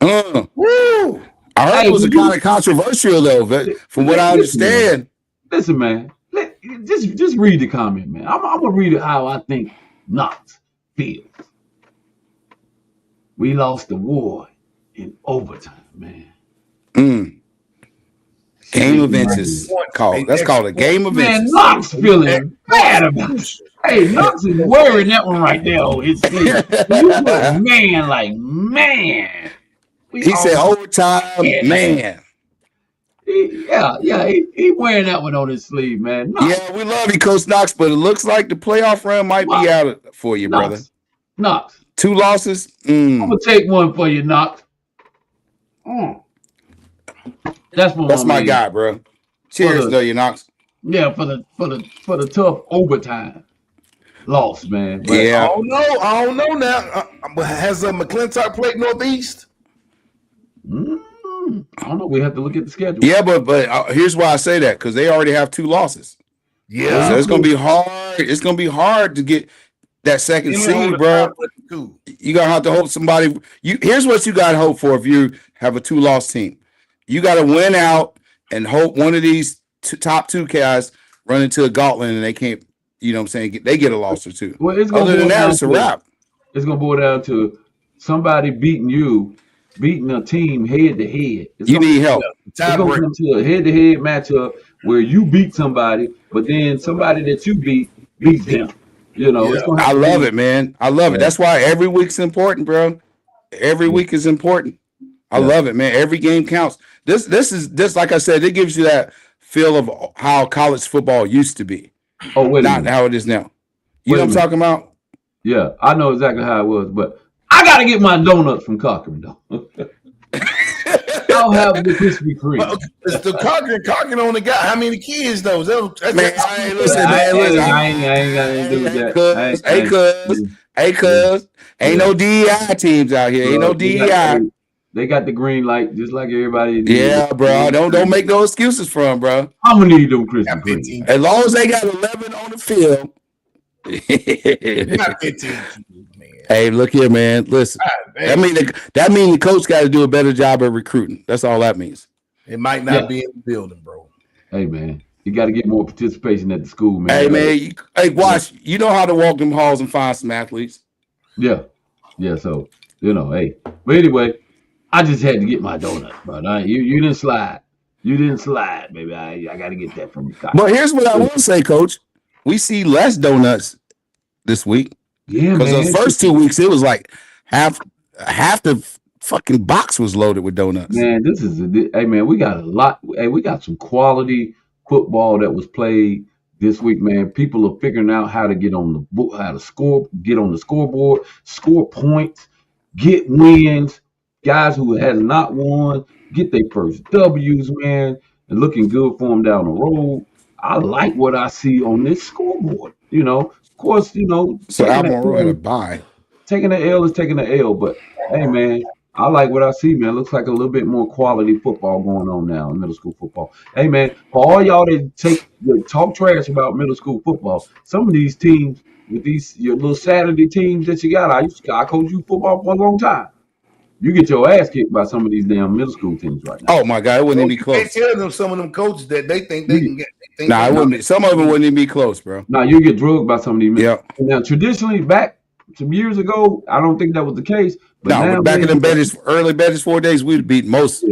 Woo! I heard it was kind of controversial though, from what I understand. Listen, man. Just read the comment, man. I'm gonna read it how I think Knox feels. We lost the war in overtime, man. Game events is called. That's called a game event. Man, Knox feeling bad about it. Hey, Knox is wearing that one right there. Man. He said overtime, man. He wearing that one on his sleeve, man. Knox. Yeah, we love you, Coach Knox, but it looks like the playoff run might be out for you, brother. Knox. 2 losses. I'm gonna take one for you, Knox. That's my guy, bro. Cheers, though, you Knox. Yeah, for the tough overtime loss, man. But yeah, I don't know now. Has McClintock played Northeast? I don't know. We have to look at the schedule. Yeah, but here's why I say that, because they already have 2 losses. Yeah, so it's gonna be hard. It's gonna be hard to get that second seed, bro. You gotta have to hope somebody. Here's what you gotta hope for if you have a 2-loss team. You gotta win out and hope one of these top 2 guys run into a gauntlet and they can't. You know what I'm saying? They get a loss or 2. Well, other than that, it's a wrap. It's gonna boil down to somebody beating you beating a team head to head. You need help. It's gonna come to a head to head matchup where you beat somebody, but then somebody that you beats them. You know, it's gonna I have to love be, it, man. I love it. That's why every week's important, bro. Every week is important. I love it, man. Every game counts. This like I said, it gives you that feel of how college football used to be. Oh, wait a Not minute. how it is now. You Wait know a what I'm talking about? Yeah, I know exactly how it was, but I gotta get my donuts from Cochran though. I'll have the Krispy Kreme. It's the Cochran only got how many kids though? Man, hey, listen, man, listen. I ain't got anything to do with that. Hey, cuz. Ain't no DEI teams out here. Ain't no DEI. They got the green light just like everybody. Yeah, bro. Don't make no excuses for them, bro. I'm gonna need them Krispy Kreme. As long as they got 11 on the field. Not 15, man. Hey, look here, man. Listen, that mean the coach got to do a better job at recruiting. That's all that means. It might not be in the building, bro. Hey, man, you got to get more participation at the school, man. Hey, man. Hey, watch. You know how to walk them halls and find some athletes. Yeah. So hey. But anyway, I just had to get my donut, bro. You didn't slide. You didn't slide, baby. I got to get that from you. But here's what I want to say, Coach. We see less donuts this week. Yeah, because man. those first 2 weeks, it was like half the fucking box was loaded with donuts. Man, hey man, we got a lot. Hey, we got some quality football that was played this week, man. People are figuring out how to get on the book, how to score, get on the scoreboard, score points, get wins. Guys who has not won get their first W's, man, and looking good for them down the road. I like what I see on this scoreboard. Of course, So Albemarle had a bye. Taking the L is taking the L, but hey, man, I like what I see, man. Looks like a little bit more quality football going on now in middle school football. Hey, man, for all y'all that talk trash about middle school football, some of these teams with your little Saturday teams that you got, I coached you football for a long time. You get your ass kicked by some of these damn middle school teams right now. Oh my God, it wouldn't even be close. Can't tell them some of them coaches that they think they can get. Nah, it wouldn't. Some of them wouldn't even be close, bro. Nah, you get drugged by some of these. Yeah. Now, traditionally, back some years ago, I don't think that was the case. But now, back in the early Bettis 4 days, we'd beat most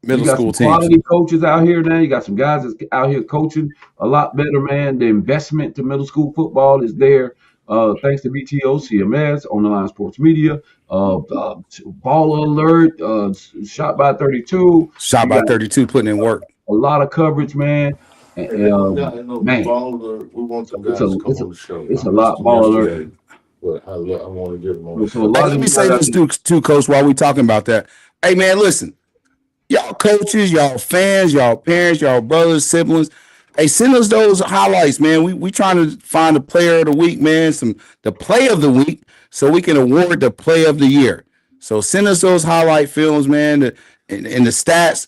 middle school teams. Quality coaches out here now. You got some guys that's out here coaching a lot better, man. The investment to middle school football is there. Thanks to BTO, CMS, On the Line Sports Media, Ball Alert, Shot by 32. Shot by 32, putting in work. A lot of coverage, man. Man, we want some guys to come on the show. It's a lot. Ball Alert. But I want to give them on. So let me say this too, Coach, while we talking about that. Hey, man, listen. Y'all coaches, y'all fans, y'all parents, y'all brothers, siblings. Hey, send us those highlights, man. We trying to find the player of the week, man. The play of the week, so we can award the play of the year. So send us those highlight films, man, and the stats.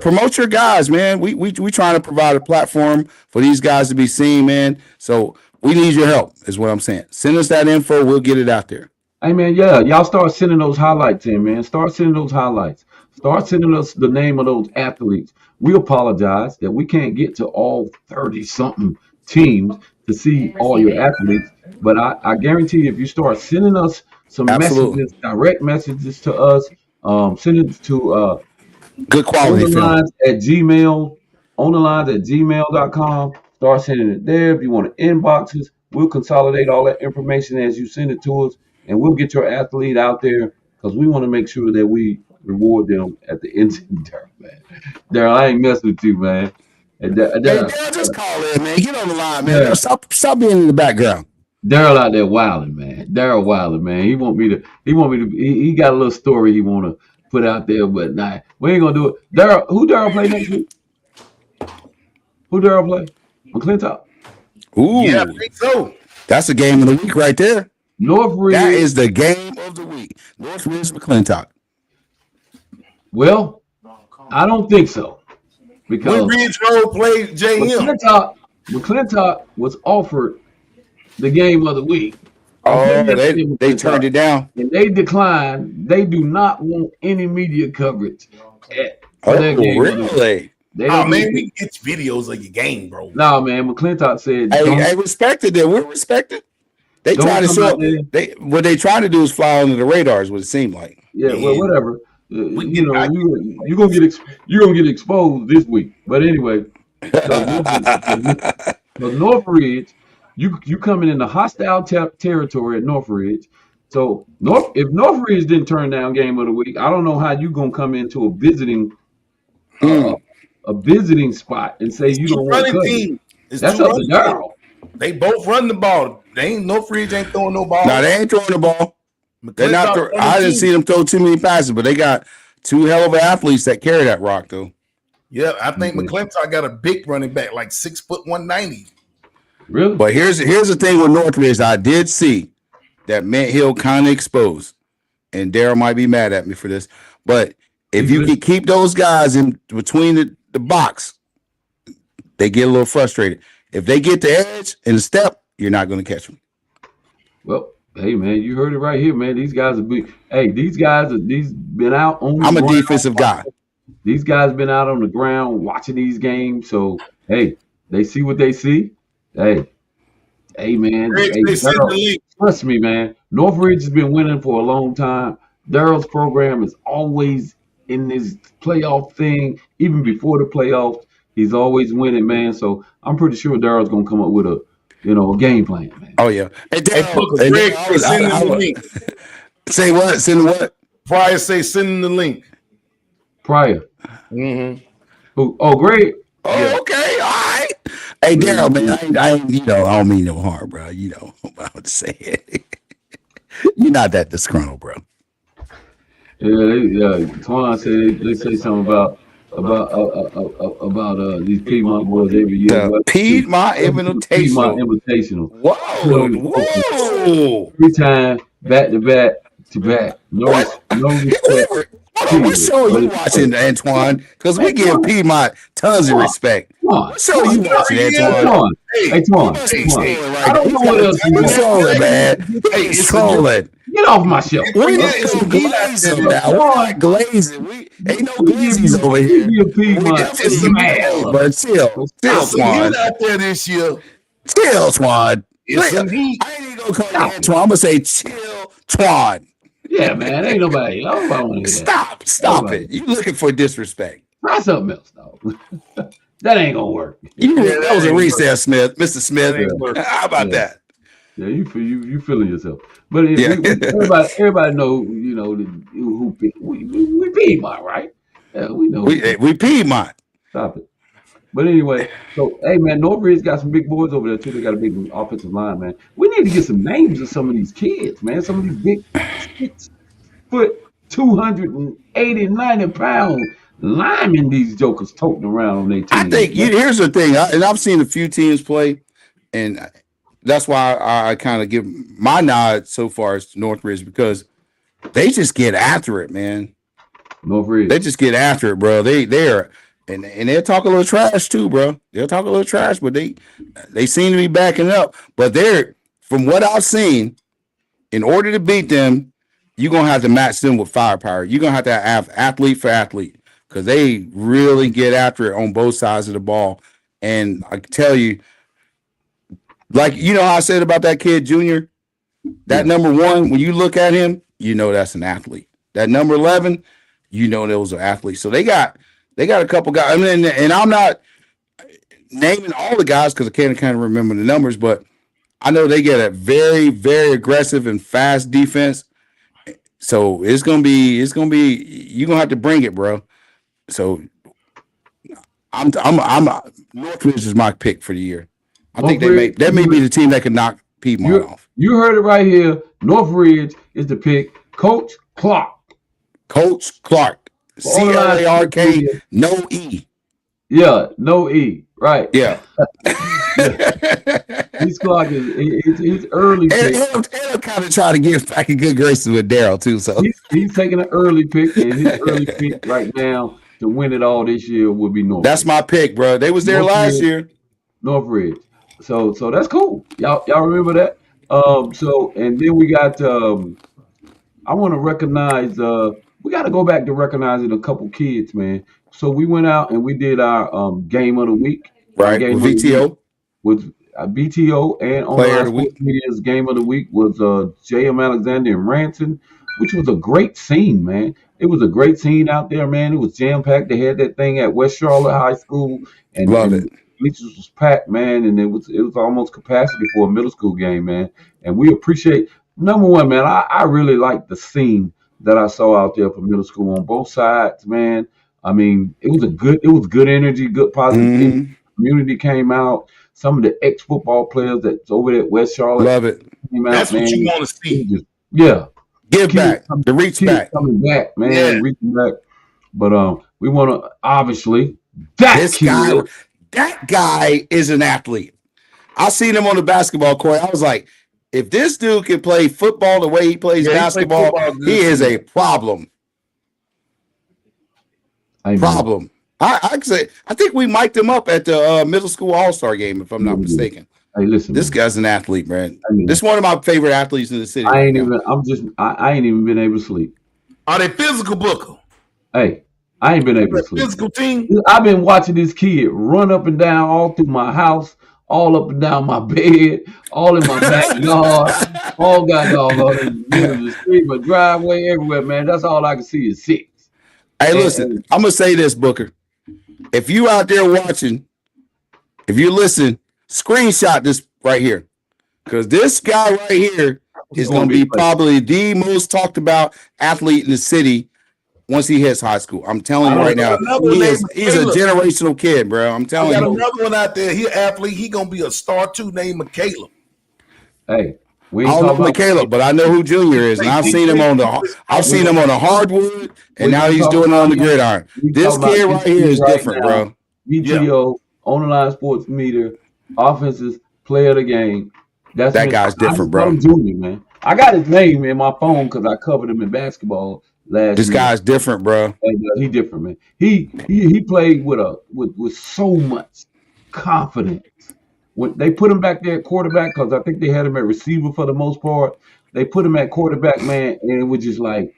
Promote your guys, man. We trying to provide a platform for these guys to be seen, man. So we need your help, is what I'm saying. Send us that info. We'll get it out there. Hey, man, yeah, y'all start sending those highlights in, man. Start sending those highlights. Start sending us the name of those athletes. We apologize that we can't get to all 30-something teams to see all your athletes. But I guarantee you, if you start sending us some messages, direct messages to us, send it to good quality onlines at gmail.com. Start sending it there. If you want to inbox us, we'll consolidate all that information as you send it to us, and we'll get your athlete out there because we want to make sure that we reward them at the end of the term, man. Daryl, I ain't messing with you, man. Daryl, just call in, man. Get on the line, man. Yeah. Stop being in the background. Daryl out there wilding, man. Daryl wilding, man. He got a little story he want to put out there, but nah, we ain't gonna do it. Who Daryl play next week? Who Daryl play? McClintock. Ooh, yeah, I think so. That's the game of the week right there. Northridge. That is the game of the week. Northridge McClintock. Well, I don't think so. Because when Ridge Road played JM, McClintock was offered the game of the week. Oh, they turned it down. And they declined. They do not want any media coverage for that game. Really? We get videos of your game, bro. No, man. McClintock said, "Hey, respected it. We're respected." They try to show up. What they trying to do is fly under the radar, is what it seemed like. Yeah, well, And whatever. we You get know, I, you gonna get exposed this week. But anyway, because Northridge, you coming into hostile territory at Northridge. So if Northridge didn't turn down game of the week, I don't know how you gonna come into uh, Mm. a visiting spot and say it's you two don't want to running cover. teams. It's That's two up to running teams. Darryl. They both run the ball. They ain't Northridge ain't throwing no ball. No, they ain't throwing the ball. They're not. McClintock running I didn't team. see them throw too many passes, but they got two hell of athletes that carry that rock, though. Yeah, I think Mhm. McClintock got a big running back, like 6'190". Really? But here's the thing with Northridge. I did see that Mint Hill kind of exposed, and Daryl might be mad at me for this, but if you can keep those guys in between the box, they get a little frustrated. If they get the edge and the step, you're not going to catch them. Well, hey man, you heard it right here, man. These guys are big. Hey, these been out on the I'm a ground. defensive guy. These guys been out on the ground watching these games. So hey, they see what they see. Hey, man. Greg, Hey, they send the Darryl, link. trust me, man. Northridge has been winning for a long time. Darryl's program is always in this playoff thing. Even before the playoffs, he's always winning, man. So I'm pretty sure Darryl's gonna come up with a game plan, man. Oh yeah. Hey, Daryl, Booker, hey, Greg, Daryl, they send the link. say what? Send what? Pryor say send them the link. Pryor. Mm-hmm. Who? Oh, great. Oh, Yeah. okay, all right. Hey, Daryl, man, I don't mean no harm, bro. You know what I'm saying. You're not that disgruntled, bro. Yeah, Twan said they say something about these Piedmont boys every year. The Piedmont Piedmont Invitational. Invitational. Whoa. 3 times back to back. No respect. What show are you watching, Antoine? Because we give Piedmont tons of respect. What show are you watching, Antoine? Hey, Twan. I don't know what else you He's trolling, man. He's trolling. Get off my show. We're not glazing now. We're not glazing. Ain't no glazies over here. Give Piedmont But chill, Swan. out there this year. Chill, Swan. It's I some heat. ain't even gonna call you Antoine. I'm gonna say chill, Twan. Yeah, man. Ain't nobody. Nobody want to hear that. Stop it. You looking for disrespect. Try something else, dog. That ain't gonna work. That was a recess, Smith. Mr. Smith. How about that? Yeah, you feeling yourself. But everybody know, who we Piedmont, right? Yeah, we know. We Piedmont. Stop it. But anyway, so hey man, Northridge got some big boys over there too. They got a big offensive line, man. We need to get some names of some of these kids, man. Some of these big 6 foot, 280, 90 pound linemen these jokers toting around on their team. I think here's the thing, and I've seen a few teams play, and that's why I kind of give my nod so far as to Northridge, because they just get after it, man. Northridge. They just get after it, bro. They're and they'll talk a little trash too, bro. They'll talk a little trash, but they seem to be backing up. But they're, from what I've seen, in order to beat them, you're gonna have to match them with firepower. You're gonna have to have athlete for athlete, because they really get after it on both sides of the ball. And I can tell you, like, how I said about that kid, Junior, that number 1, when you look at him, that's an athlete. That number 11, those are athletes. So they got a couple guys. I mean, and I'm not naming all the guys because I can't kind of remember the numbers, but I know they get a very, very aggressive and fast defense. So it's gonna be you're gonna have to bring it, bro. So I'm Northridge is my pick for the year. I think that may be the team that can knock Piedmont off. You heard it right here. Northridge is the pick. Coach Clark. CLARK, no E. Yeah, no E. Right. Yeah. This Clark he's early pick. And I'm kind of trying to get back in good graces with Daryl too. So he's taking an early pick, and his early pick right now to win it all this year would be Northridge. That's my pick, bro. They was there last year. Northridge. So that's cool. Y'all remember that? So and then we got I want to recognize we got to go back to recognizing a couple kids, man. So we went out and we did our game of the week. Right, with VTO. With BTO, and on our social media's game of the week was J.M. Alexander and Ranson. which was a great scene, man. It was a great scene out there, man. It was jam packed. They had that thing at West Charlotte High School, and Love it. bleachers was packed, man, and it was almost capacity for a middle school game, man. And we appreciate number one, man. I really like the scene that I saw out there for middle school on both sides, man. I mean, it was good energy, good positive energy. Mhm. Community came out. Some of the ex football players that's over there at West Charlotte Love it. came out, That's what man. you want to see. Yeah, Give kids back. coming, The reach kids back. coming back, man, Yeah. reaching back. But we want to obviously that This kid. guy, that guy is an athlete. I seen him on the basketball court. I was like, if this dude can play football the way he plays Yeah, he play basketball, football good he is too. a problem. Amen. Problem. I can say I think we mic'd him up at the middle school all-star game, if I'm not mistaken. Hey, listen, This man. guy's an athlete, man. Amen. This is one of my favorite athletes in the city. I right ain't now. even. I ain't even been able to sleep. Are they physical, Booker? Hey, I ain't been able to sleep. Physical team? I've been watching this kid run up and down all through my house, all up and down my bed, all in my backyard, all got doggone in the street, my driveway, everywhere, man. That's all I can see is six. Hey, And- listen, I'm gonna say this, Booker. If you out there watching, if you listen, screenshot this right here, because this guy right here is going to be probably the most talked about athlete in the city once he hits high school. I'm telling you right now, he's a generational kid, bro. I'm I telling got you. another one out there. He an athlete. He gonna be a star too, named Michaela. Hey, we I ain't don't know talking about Michaela, but I know who Junior is, and I've seen him on the hardwood, and now he's doing it on the gridiron. This kid right here is different, bro. VTO, on the line sports meter, offensive player of the game. That's That guy's different, bro. I'm Junior, man. I got his name in my phone because I covered him in basketball last This year. guy's different, bro. And he different, man. He played with so much confidence. When they put him back there at quarterback, because I think they had him at receiver for the most part. They put him at quarterback, man, and it was just like,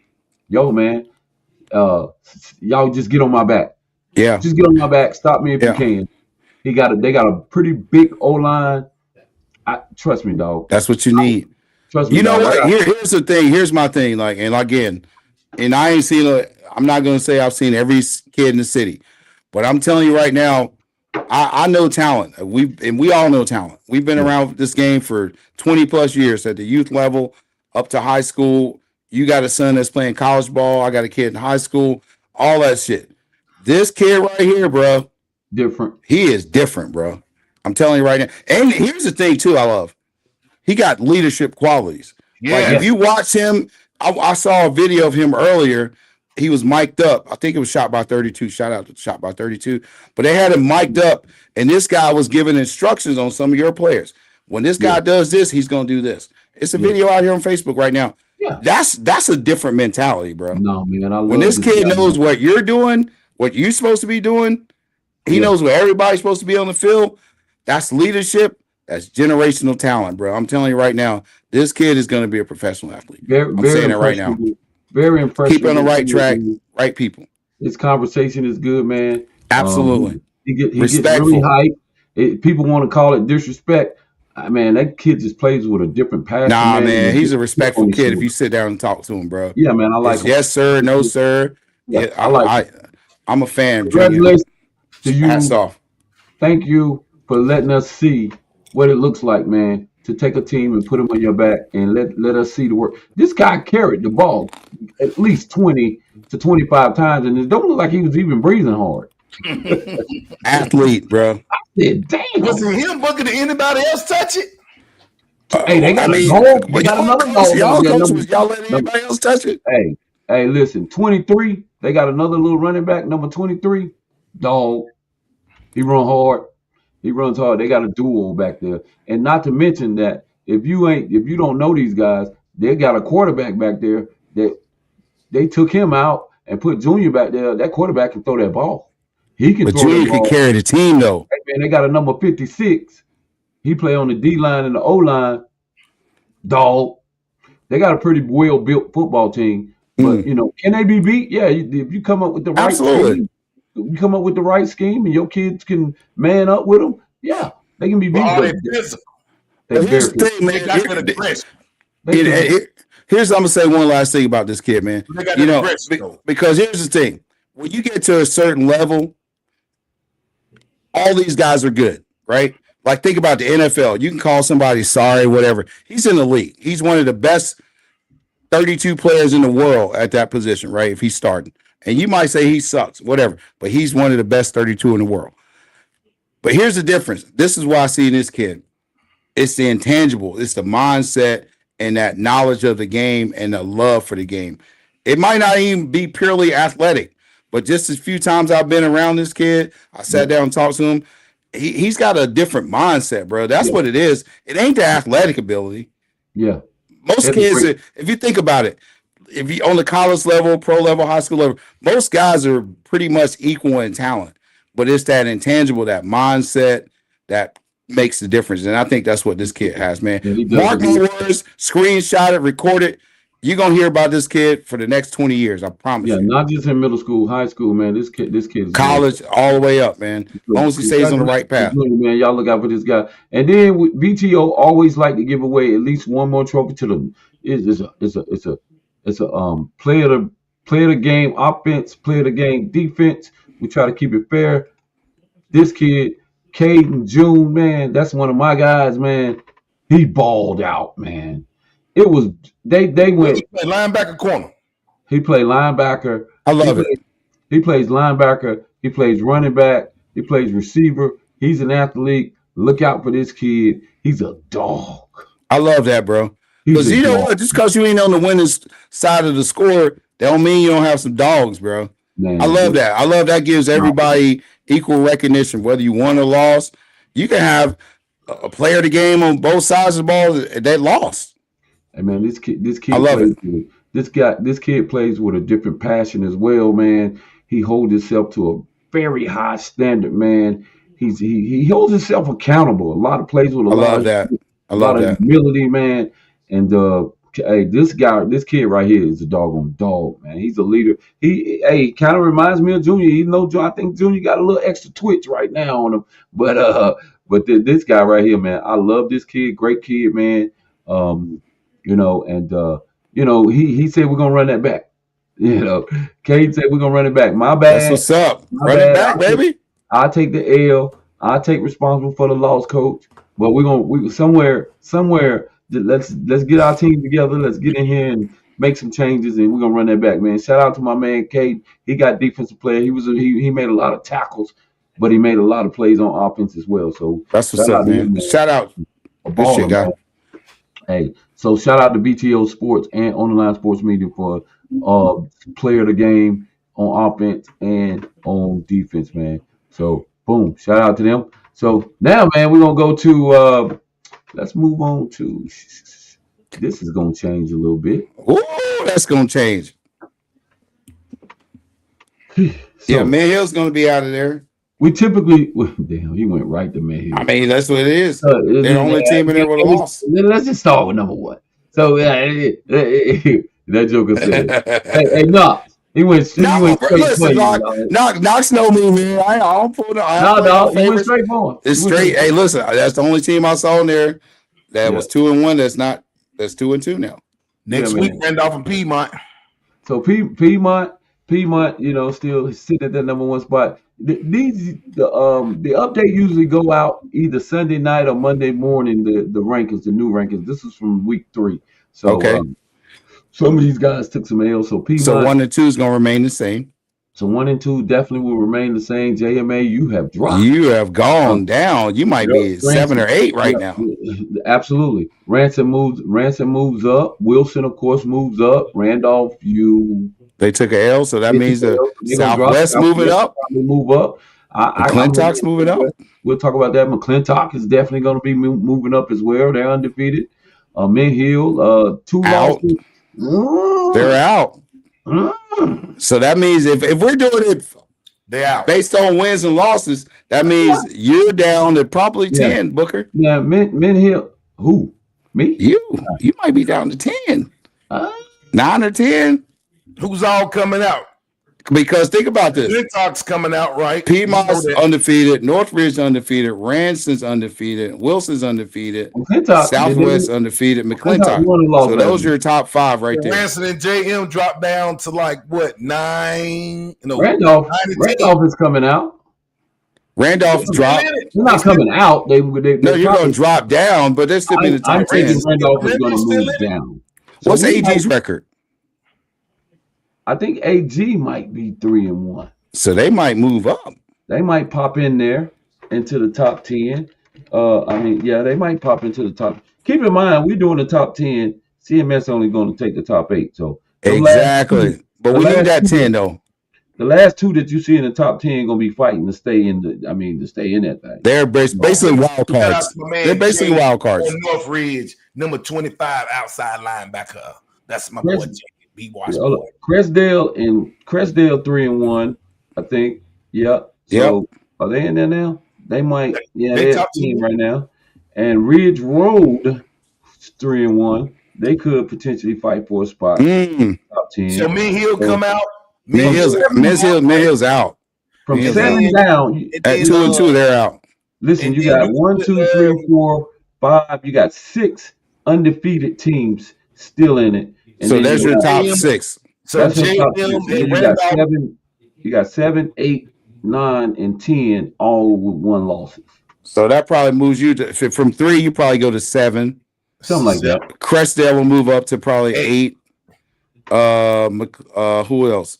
yo, man, y'all just get on my back. Yeah. Just get on my back. Stop me if you can. They got a pretty big O line. Trust me, dog. That's what you need. Trust me. You know dog. what? Here's the thing. Here's my thing. Like, and again, and I ain't seen I'm not gonna say I've seen every kid in the city, but I'm telling you right now, I know talent. We all know talent. We've been around this game for 20 plus years at the youth level up to high school. You got a son that's playing college ball. I got a kid in high school. All that shit. This kid right here, bro, different. He is different, bro. I'm telling you right now. And here's the thing too, I love. He got leadership qualities. Yeah. Like if you watch him, I saw a video of him earlier. He was mic'd up. I think it was Shot by 32. Shout out to Shot by 32. But they had him mic'd up, and this guy was giving instructions on some of your players. When this guy does this, he's gonna do this. It's a video out here on Facebook right now. Yeah. That's a different mentality, bro. No, man. When this kid knows what you're doing, what you're supposed to be doing, he knows what everybody's supposed to be on the field. That's leadership. That's generational talent, bro. I'm telling you right now, this kid is going to be a professional athlete. I'm saying it right now. Very impressive. Keep on the right track, right people. His conversation is good, man. Absolutely. He gets really hyped. People want to call it disrespect. Man, that kid just plays with a different passion. Nah, man, he's a respectful kid. If you sit down and talk to him, bro. Yeah, man, I like him. Yes, sir. No, sir. Yeah, I like him. I'm a fan. Congratulations to you. Hats off. Thank you for letting us see what it looks like, man, to take a team and put them on your back and let us see the work. This guy carried the ball at least 20 to 25 times, and it don't look like he was even breathing hard. Athlete, bro. I said, damn. Was it him, Booker? Did anybody else touch it? Hey, they got a goal. They got another goal. Y'all let anybody else touch it? Hey, listen, 23. They got another little running back, number 23. Dog. He run hard. He runs hard. They got a duo back there. And not to mention that if you don't know these guys, they got a quarterback back there that they took him out and put Junior back there. That quarterback can throw that ball. He can throw Junior that ball. can carry the team though. Hey, man, they got a number 56. He play on the D line and the O line. Dog. They got a pretty well built football team. But can they be beat? Yeah, if you come up with the right scheme, you come up with the right scheme, and your kids can man up with them. Yeah, they can be beat. Are they physical? Here's the thing, man. here's I'm gonna say one last thing about this kid, man. They got You that know, aggression, though. because here's the thing: when you get to a certain level, all these guys are good, right? Like think about the NFL. You can call somebody sorry, whatever. He's in the league. He's one of the best 32 players in the world at that position, right? If he's starting, and you might say he sucks, whatever, but he's one of the best 32 in the world. But here's the difference. This is what I see in this kid. It's the intangible. It's the mindset and that knowledge of the game and the love for the game. It might not even be purely athletic, but just a few times I've been around this kid, I sat down and talked to him. He's got a different mindset, bro. That's what it is. It ain't the athletic ability. Yeah. Most kids, if you think about it, if you on the college level, pro level, high school level, most guys are pretty much equal in talent. But it's that intangible, that mindset that makes the difference. And I think that's what this kid has, man. Mark my words, screenshot it, record it. You're going to hear about this kid for the next 20 years. I promise you. Yeah, not just in middle school, high school, man. This kid is college, all the way up, man. As long as he stays on the right path. Man, y'all look out for this guy. And then VTO always like to give away at least one more trophy to them. It's a play of the game offense, play of the game defense. We try to keep it fair. This kid, Caden June, man, that's one of my guys, man. He balled out, man. It was they went. He played linebacker corner. He played linebacker. I love it. He plays linebacker. He plays running back. He plays receiver. He's an athlete. Look out for this kid. He's a dog. I love that, bro. Because you know what? Just because you ain't on the winning side of the score, that don't mean you don't have some dogs, bro. Man, I love that. I love that gives everybody equal recognition, whether you won or lost. You can have a player of the game on both sides of the ball that lost. Hey man, this kid I love it. This kid plays with a different passion as well, man. He holds himself to a very high standard, man. He holds himself accountable. A lot of plays with a lot of humility, man. And hey, this kid right here is a doggone dog, man. He's a leader. He kind of reminds me of Junior. You know, I think Junior got a little extra twitch right now on him. But this guy right here, man, I love this kid. Great kid, man. He said we're gonna run that back. You know, Cade said we're gonna run it back. My bad. That's what's up. Run it back, baby. I'll take the L. I'll take responsible for the loss, coach. But we somewhere. Let's get our team together. Let's get in here and make some changes, and we're gonna run that back, man. Shout out to my man Cade. He got defensive player. He made a lot of tackles, but he made a lot of plays on offense as well. So that's what's up, man. Shout out. Good shit, guy. Hey, so shout out to BTO Sports and On the Line Sports Media for player of the game on offense and on defense, man. So boom, shout out to them. So now, man, we're gonna go to let's move on to this is gonna change a little bit. Ooh, that's gonna change. Yeah, Man Hill's gonna be out of there. We typically damn, he went right to Man Hill. I mean, that's what it is. They're the only team in there with a loss. Let's just start with number one. So that joker said, "Hey, Knox." He went straight. Knox know me, man. I don't pull the. No, he went straight for him. It's straight. Hey, listen, that's the only team I saw in there that was 2-1. That's 2-2 now. Next week, Randolph and Piedmont. So Piedmont, still sitting at that number one spot. The update usually go out either Sunday night or Monday morning. The rankings, the new rankings. This is from week 3. So some of these guys took some L. So Piedmont. So 1 and 2 is gonna remain the same. So 1 and 2 definitely will remain the same. JMA, you have dropped. You have gone down. You might be 7 or 8 right now. Absolutely. Ransom moves up. Wilson, of course, moves up. Randolph, they took an L, so that means the Southwest moving up. Move up. McClintock's moving up. We'll talk about that. McClintock is definitely going to be moving up as well. They're undefeated. Mint Hill, 2 losses. They're out. So that means if we're doing it based on wins and losses, that means you're down to probably 10, Booker. Yeah, Mint Hill. Who? Me? You might be down to 10. 9 or 10. Who's all coming out? Because think about this. McClintock's coming out, right? Piedmont's undefeated, Northridge undefeated, Ranson's undefeated, Wilson's undefeated, McClintock, Southwest undefeated, McClintock McClintock. won and lost So last those are week. your top 5 right there. Ransom and JM dropped down to like what 9? No, Randolph 9 and 10. Randolph is coming out. Randolph dropped. They're not coming out. They No, you're going to drop down, but they're still in the I'm top 10. thinking Randolph is going to Still move in it? down. So What's we AG's might- record? I think AG might be 3-1. So they might move up. They might pop in there into the top 10. They might pop into the top. Keep in mind, we're doing the top 10. CMS only going to take the top 8. So the Exactly. But the we last need that two- 10 though. the last 2 that you see in the top 10 going to be fighting to stay in to stay in that thing. They're basically wild Shout out cards. to my man They're basically Jay wild cards. on Northridge, number 25 outside linebacker. That's my boy. Yes. Jay. Be watching. Yeah, Crestdale 3-1, I think. Yep. So are they in there now? They might. Yeah, They they're top team 2. right now. And Ridge Road 3-1. They could potentially fight for a spot top 10. So Mint Hill come out. Mid Hill's out. From Yeah. 7 down, At 2-2, they're out. listen, And you then got 1, 2, 3, 4, 5. You got 6 undefeated teams still in it. And So then there's you your got- top 6. So That's your top JM 6. And then and you got Randolph. 7. You got 7, 8, 9, and 10, all with 1 loss. So that probably moves you to from 3. You probably go to 7. Something like that. Crestdale will move up to probably 8. Who else?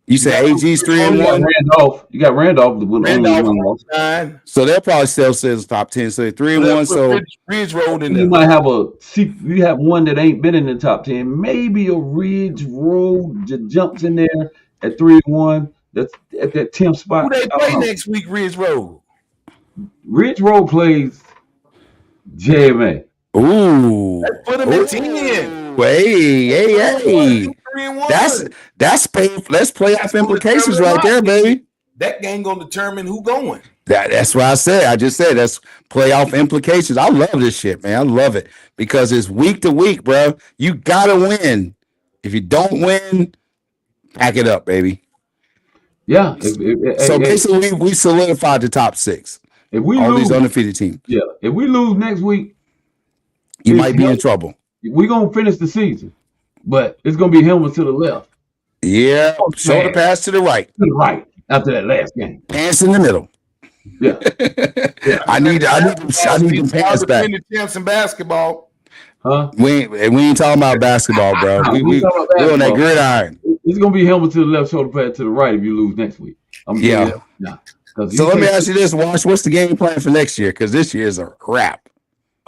You said AG's 3-1. You got Randolph with only Randolph 1 loss. 9. So they'll probably still say it's top 10. So 3-1. So Ridge Road in You there. might have you have one that ain't been in the top 10. Maybe a Ridge Road that jumps in there at 3-1. That's at that 10th spot. Who they I don't play know. next week? Ridge Road. Ridge Road plays JMA. ooh. Put them at 10. Hey. 3-1. That's playoff implications right there, baby. That game gonna determine who going. That's what I said. I just said that's playoff implications. I love this shit, man. I love it because it's week to week, bro. You gotta win. If you don't win, pack it up, baby. Yeah. So basically, we solidified the top 6. if we All lose, these undefeated teams. if we lose next week, You might be in trouble. we're gonna finish the season. But it's gonna be helmet to the left, Yeah. Shoulder pass to the right. to the right after that last game. Pants in the middle. Yeah. I need them pants back. The champs in basketball. Huh? We ain't talking about basketball, bro. We We talking about on that basketball. gridiron. It's gonna be helmet to the left, shoulder pad to the right if you lose next week. Yeah. Because So let me ask you this, Wash. What's the game plan for next year? Because this year is a crap.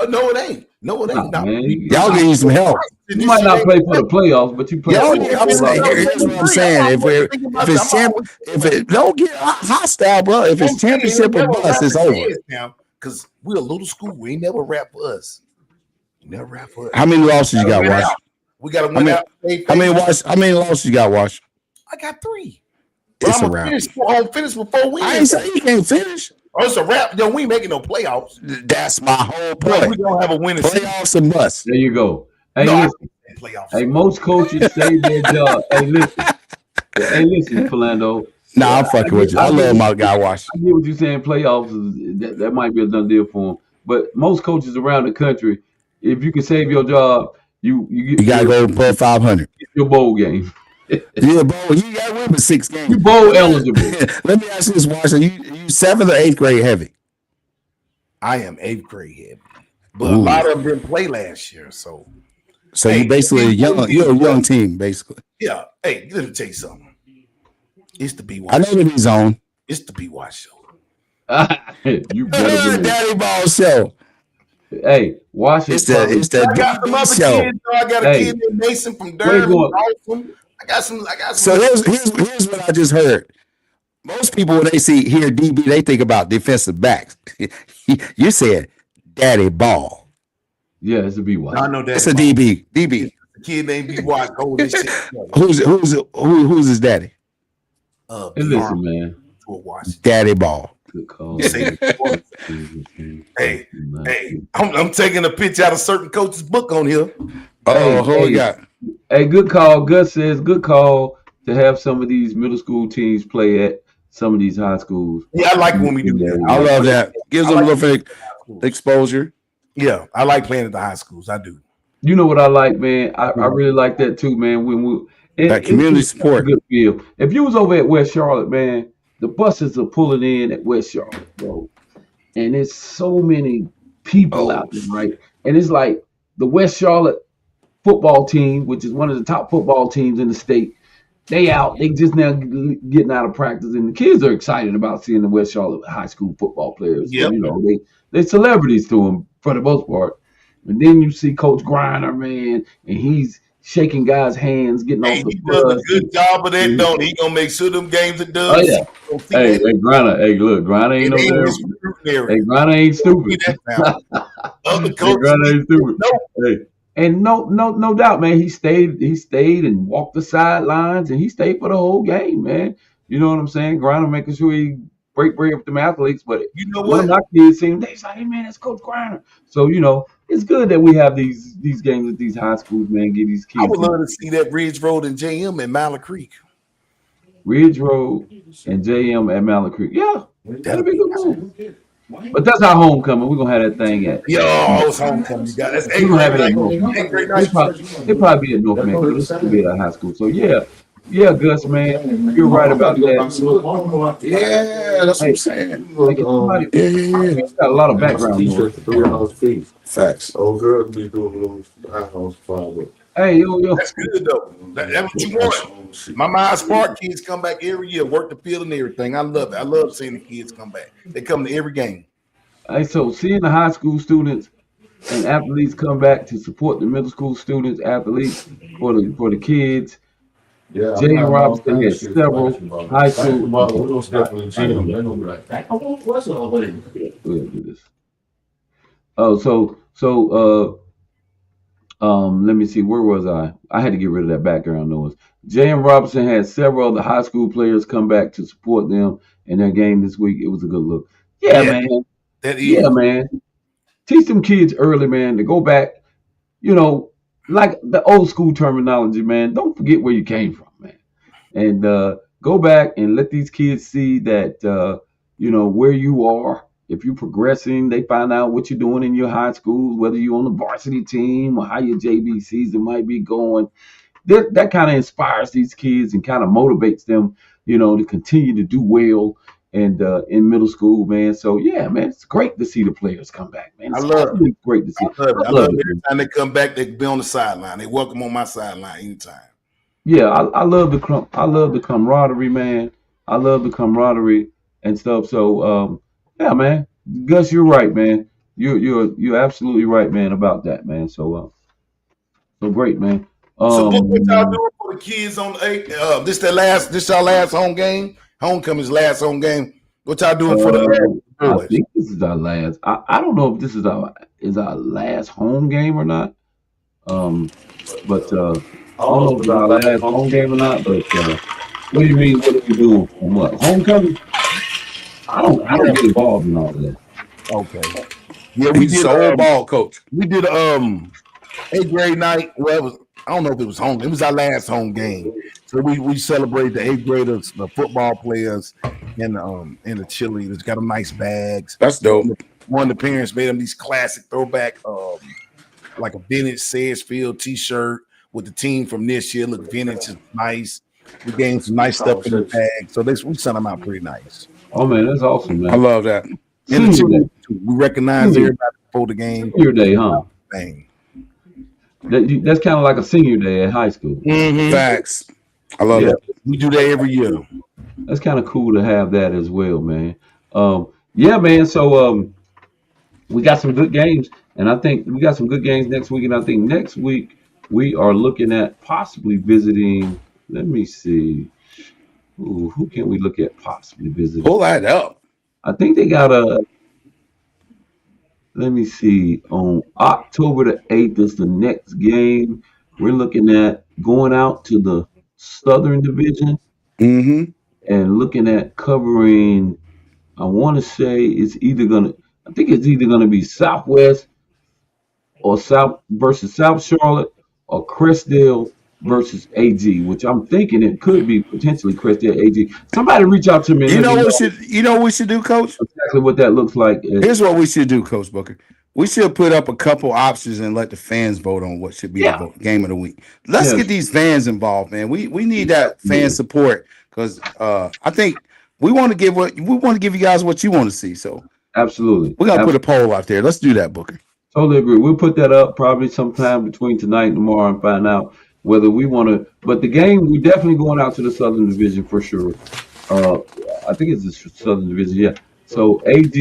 No, it ain't. No, it ain't. Nah, man. Y'all gonna need some help. You might not play for the playoffs, but you play. Y'all, for I'm saying, here's what I'm saying. If it don't get hostile, bro. If it's championship or bust, it's over. Now, because we're a little school. We ain't never rap for us. Never rap for us. How many losses you got, Wash? We got to win out. How many losses you got, Wash? I got 3. It's a I'm wrap. finish before we. I ain't saying you can't finish. Oh, it's a wrap. Yo, we ain't making no playoffs. That's my whole Bro, we point. don't have a winning season. Playoffs and bust. There you go. Hey, No, listen. Playoffs. Hey, most coaches say their job. Hey, listen. Hey, listen, Philando. Nah, I'm fucking with you. I love my guy, Wash. I get what you're saying. Playoffs that might be a done deal for them. But most coaches around the country, if you can save your job, you You gotta go above 500. your bowl game. Yeah, bro. You got to win for 6 games. You bowl eligible. Let me ask you this, Wash. Are you 7th or 8th grade heavy? I am 8th grade heavy, but Ooh. a lot of them didn't play last year. So So Hey, you basically you're a young team, basically. yeah. Hey, let me tell you something. It's the B I know Watch. the B zone. It's the B Watch show. You better believe. Daddy Ball show. Hey, Washington. It's the I got some DB other show. kids. Though. I got a Hey. kid named Mason from Where you Durham. going? Awesome. I got some. So here's what I just heard. Most people when they hear DB, they think about defensive backs. You said Daddy Ball. Yeah, it's a BY. I know that. It's a DB. DB. A kid named B Watch. Hold this shit. Who's his daddy? Hey, listen, man. Washington. Daddy Ball. Good call. Say- Hey, I'm taking a pitch out of certain coach's book on here. Oh, who we hey. got? Hey, good call. Gus says, good call. to have some of these middle school teams play at some of these high schools. Yeah, I like when we do that. I love that. Gives them a little bit schools. of exposure. Yeah, I like playing at the high schools. I do. You know what I like, man? I really like that too, man. When we That it's community just such a support. good feel. If you was over at West Charlotte, man, the buses are pulling in at West Charlotte, bro, and it's so many people Oh, out there, right? And it's like the West Charlotte football team, which is one of the top football teams in the state. They out. They just now getting out of practice, and the kids are excited about seeing the West Charlotte high school football players. So yep. you know they celebrities to them for the most part. And then you see Coach Griner, man, and he's shaking guys' hands, getting Hey, off the he does a bus. good job of that, Mhm. don't he? He gonna make sure them games are Oh done. yeah. Hey, Griner. Hey, look, Griner ain't It no ain't damn. his scrutiny. Hey, Griner ain't See stupid. that now. Other Hey, coaches Griner need ain't stupid. no. Hey, and no doubt, man. He stayed and walked the sidelines, and he stayed for the whole game, man. You know what I'm saying? Griner making sure he break bread with them athletes, but You know one of what? my kids seen, they say, "Hey, man, that's Coach Griner." So you know, it's good that we have these games at these high schools, man. Get these I kids would love to see that Ridge Road and JM and Mallard Creek. Ridge Road and JM at Mallard Creek. Yeah, that'll That'd be a be good move. But that's our homecoming. We're gonna have that thing at. Yo, it's homecoming. You got that's We're eighth gonna have grade it at night. North. Eighth grade It night. probably be at North Metro, but it's gonna be at a high school. So yeah, Gus, man, you're right about that. Yeah, that's what Hey, I'm saying. hey, somebody, Yeah. got a lot of background noise. Facts. Oh, girl, be doing those house father. Hey, yo, That's good though. That's what you want. My Mind Spark kids come back every year, work the field and everything. I love it. I love seeing the kids come back. They come to every game. hey, so seeing the high school students and athletes come back to support the middle school students, athletes for the kids. Yeah, Jay Robinson had several high school. We're gonna step in the gym. They're gonna be like, what's all that? We'll do this. Oh, let me see. Where was I? I had to get rid of that background noise. J.M. Robinson had several of the high school players come back to support them in their game this week. It was a good look. Yeah, Yeah, man. that is. Yeah, man. Teach them kids early, man, to go back. You know, like the old school terminology, man. Don't forget where you came from, man, and go back and let these kids see that you know where you are. If you're progressing, they find out what you're doing in your high schools, whether you're on the varsity team or how your JV season might be going. That kind of inspires these kids and kind of motivates them, you know, to continue to do well and in middle school, man. So yeah, man, it's great to see the players come back, man. I It's love it. absolutely great to see. I love it. I I love love it, every man. time they come back, they can be on the sideline. They welcome on my sideline anytime. Yeah, I love the camaraderie, man. I love the camaraderie and stuff. So yeah, man. Gus, you're right, man. You're absolutely right, man, about that, man. So great, man. So what y'all Um doing for the kids on this our last home game? Homecoming's last home game. What y'all doing for the I boys? think this is our last. I don't know if this is our last home game or not. But I don't know if it's our last home game or not. But what do you mean? What are we doing? From what homecoming? I don't get involved in all of that. Okay. Yeah, we He's did a whole ball coach. we did eighth grade night. Well, it was, I don't know if it was home. It was our last home game. So we celebrated the eighth graders, the football players, and the cheerleaders. Got them nice bags. That's dope. One of the parents made them these classic throwback, like a vintage Sagefield T-shirt with the team from this year. Look vintage, is nice. We gained some nice stuff in the bag, so we sent them out pretty nice. Oh man, that's awesome, I man. love that. And the Senior cheerleaders, day, too. We recognized everybody before the game. senior day, huh? Thing. That's kind of like a senior day at high school. Mhm. Facts. I love Yeah, it. we do that every year. That's kind of cool to have that as well, man. Yeah, man. So we got some good games, and I think we got some good games next week. And I think next week we are looking at possibly visiting. Let me see. Ooh, who can we look at possibly visiting? Pull that up. I think they got a. Let me see. On October the 8th is the next game. We're looking at going out to the Southern Division Mm-hmm. and looking at covering. I want to say it's either gonna. I think it's either gonna be Southwest or South versus South Charlotte or Crestdale versus AG, which I'm thinking it could be potentially Crestdale AG. Somebody reach out to me and You let me know know what we should do, Coach? exactly what that looks like. Here's what we should do, Coach Booker. We should put up a couple options and let the fans vote on what should be the Yeah, game of the week. Let's yeah, get these fans involved, man. We need that fan absolutely. support because I think we want to give you guys what you want to see. So Absolutely. we're gonna put a poll out there. Let's do that, Booker. Totally agree. We'll put that up probably sometime between tonight and tomorrow and find out whether we want to. But the game, we definitely going out to the Southern Division for sure. Uh, I think it's the Southern Division, yeah. So AD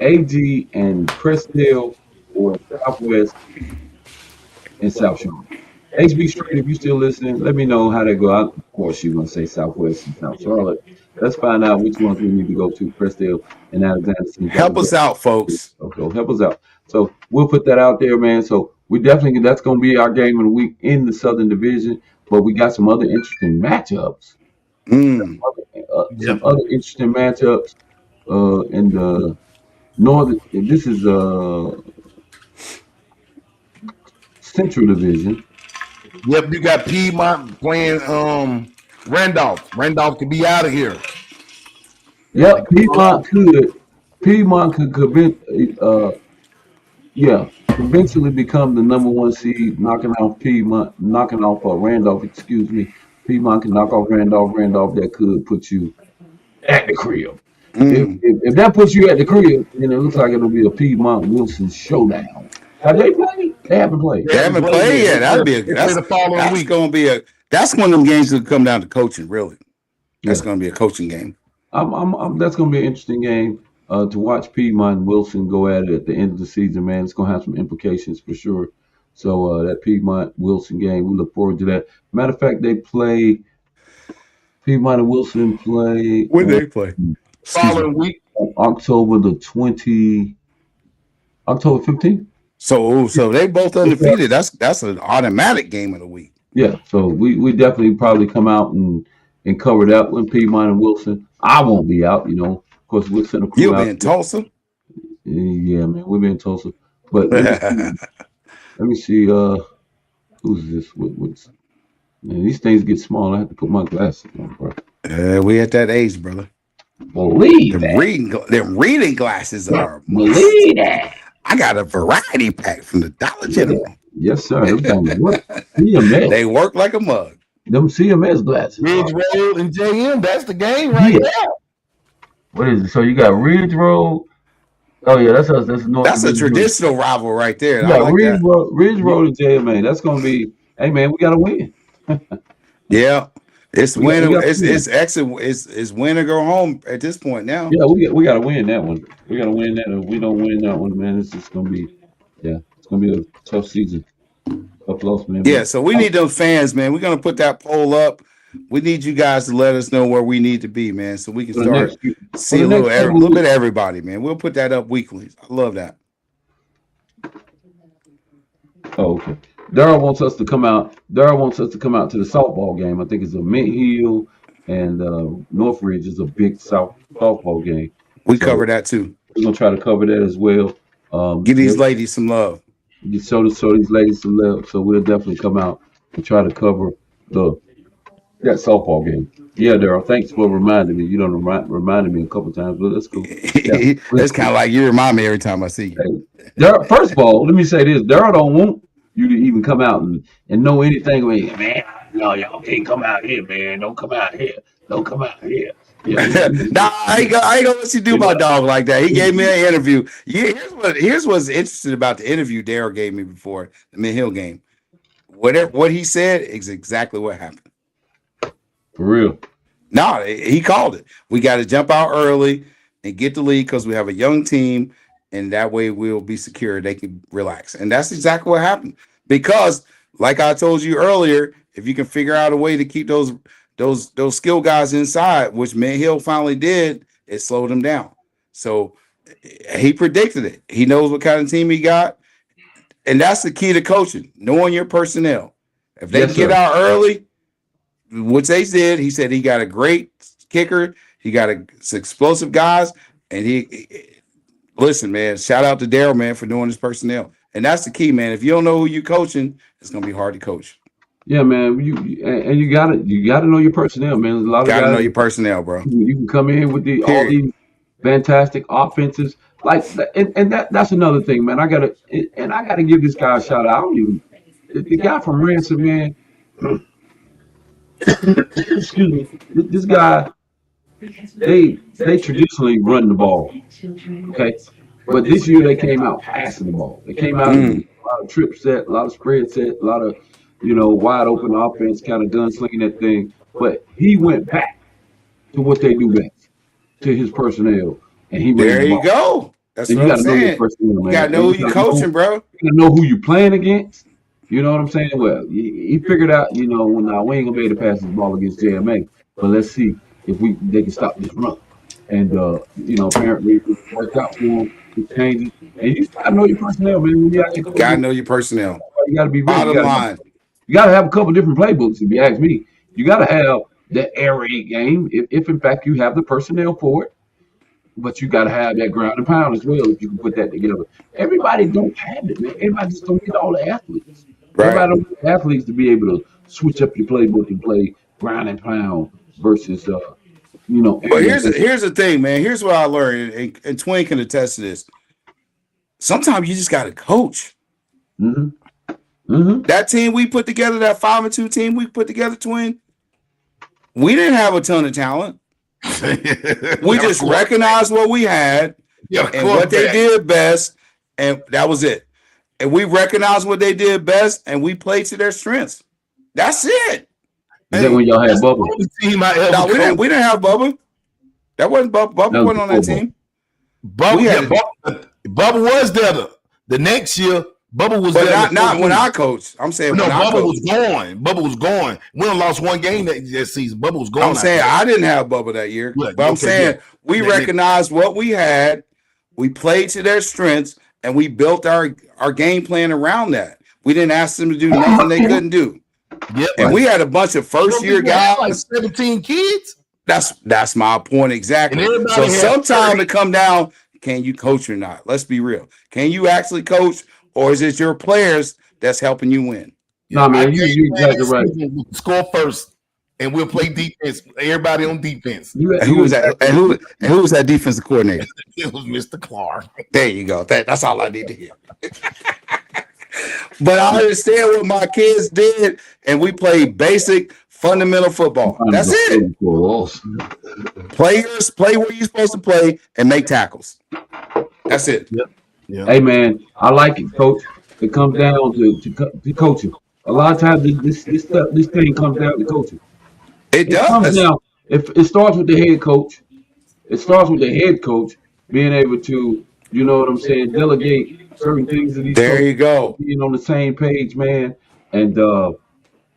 and Crestdale or Southwest and South Shore. HB Street, if you still listening, let me know how they go. Of course, you're going to say Southwest and South Charlotte. Let's find out which ones we need to go to, Crestdale and Alexander. Help us out, folks. Okay, help us out. So we'll put that out there, man. So we definitely, that's going to be our game of the week in the Southern Division. But we got some other interesting matchups. Mm. Some other interesting matchups in the Northern. This is Central Division. Yep, you got Piedmont playing Randolph. Randolph could be out of here. Yep, Piedmont could eventually become the number one seed, knocking off Randolph. Excuse me. Piedmont can knock off Randolph. Randolph, that could put you at the crib. Mm. If that puts you at the crib, then it looks like it'll be a Piedmont Wilson showdown. Have they played? They haven't played. They haven't played yet. That'd be That's the following week. Going to be that's one of them games that come down to coaching. Really, that's Yeah. going to be a coaching game. That's going to be an interesting game to watch Piedmont and Wilson go at it at the end of the season, man. It's going to have some implications for sure. So that Piedmont Wilson game, we look forward to that. Matter of fact, Piedmont and Wilson play. When they play? Following week. October 15th. So they both undefeated. That's an automatic game of the week. Yeah, so we definitely probably come out and cover that one, Piedmont and Wilson. I won't be out, Of course, we'll send a crew You'll out. be in Tulsa. Yeah, man, we'll be in Tulsa. But let me see. Who's this? Man, these things get small. I have to put my glasses on, bro. We at that age, brother. Believe Them reading glasses are. Believe that. I got a variety pack from the Dollar General. Yes, sir. CMS. They work like a mug. Them CMS glasses. Ridge Road and JM. That's the game right now. What is it? So you got Ridge Road. Oh yeah, that's us. That's North. That's a traditional rival right there. Yeah, like Ridge Road and JMA. That's gonna be. Hey man, we gotta win. Yeah, it's win. got It's exit. It's win or go home at this point now. Yeah, we gotta win that one. We gotta win that. If we don't win that one, man, it's just gonna be. Yeah, it's gonna be a tough season. Tough loss, man. Yeah, so we need those fans, man. We're gonna put that poll up. We need you guys to let us know where we need to be, man, so we can start see a little bit of everybody, man. We'll put that up weekly. I love that. Oh, okay. Daryl wants us to come out. Daryl wants us to come out to the softball game. I think it's a Mint Hill and Northridge is a big softball game. We cover that too. We're gonna try to cover that as well. Give these ladies some love. You show these ladies some love. So we'll definitely come out and try to cover that softball game. Yeah, Daryl. Thanks for reminding me. You done reminded me a couple times, but that's cool. Yeah. That's kind of like you remind me every time I see you. Daryl, first of all, let me say this: Daryl don't want you to even come out and know anything. Man, no, y'all can't come out here, man. Don't come out here. Don't come out here. Yeah. Nah, I ain't gonna let you do my dog like that. He gave me an interview. Yeah, here's what's interesting about the interview Daryl gave me before the Mint Hill game. What he said is exactly what happened. For real. No, he called it. We got to jump out early and get the lead because we have a young team, and that way we'll be secure. They can relax, and that's exactly what happened. Because, like I told you earlier, if you can figure out a way to keep those skill guys inside, which Mint Hill finally did, it slowed them down. So he predicted it. He knows what kind of team he got, and that's the key to coaching: knowing your personnel. If they get out early, which they did, he said he got a great kicker. He got explosive guys, and listen, man. Shout out to Daryl, man, for knowing his personnel, and that's the key, man. If you don't know who you're coaching, it's gonna be hard to coach. Yeah, man. You gotta know your personnel, man. There's a lot of Got to know guys your personnel, bro. you can come in with all Period. these fantastic offenses, and that's another thing, man. I gotta give this guy a shout out. I don't even the guy from Ransom, man. Excuse me. This guy, they traditionally run the ball, okay, but this year they came out passing the ball. They came out and a lot of trip set, a lot of spread set, a lot of wide open offense, kind of gunslinging that thing. But he went back to what they do best, to his personnel, and he ran There the you ball. go. That's And what you I'm got to know your saying. personnel, You man. got to know who you coaching, bro. You got to know who you playing against. You know what I'm saying? Well, he figured out, we ain't gonna be able to pass this ball against JMA, but let's see if they can stop this run. And apparently it worked out for him. It changes, and you got to know your personnel, man. When you out there Got to coaching, know your personnel. you got to be ready. Bottom line. You got to have a couple different playbooks. If you ask me, you got to have that air raid game if in fact you have the personnel for it. But you got to have that ground and pound as well if you can put that together. Everybody don't have it, man. Everybody just don't get all the athletes. Right. Everybody don't get athletes to be able to switch up your playbook and play ground and pound versus, But here's the thing, man. Here's what I learned, and Twin can attest to this. Sometimes you just got to coach. That team we put together, that 5-2 team we put together, Twin, we didn't have a ton of talent. We just recognized what we had and what they did best, and that was it. And we recognized what they did best, and we played to their strengths. That's it. Is that when y'all had Bubba? No, we didn't have Bubba. That wasn't Bubba. Bubba wasn't on that team. Bubba was there the next year. Bubba was there. Not when I coached. I'm saying Bubba was gone. Bubba was gone. We only lost one game that season. Bubba was gone. I'm saying I didn't have Bubba that year. But I'm saying we recognized what we had. We played to their strengths, and we built our game plan around that. We didn't ask them to do nothing they couldn't do. Yep. And we had a bunch of first-year guys. Like 17 kids. That's my point exactly. So sometimes it come down, can you coach or not? Let's be real. Can you actually coach, or is it your players that's helping you win? No, man, you exactly right. Score first, and we'll play defense. Everybody on defense. And who was that? And who was that defensive coordinator? It was Mr. Clark. There you go. That's all I need to hear. But I understand what my kids did, and we played basic, fundamental football. That's it. Players play where you're supposed to play and make tackles. That's it. Yep. Hey, man, I like it, Coach. It comes down to coaching. A lot of times, this thing comes down to coaching. It does. If it starts with the head coach, being able to, delegate certain things to these. There you go. Being on the same page, man. And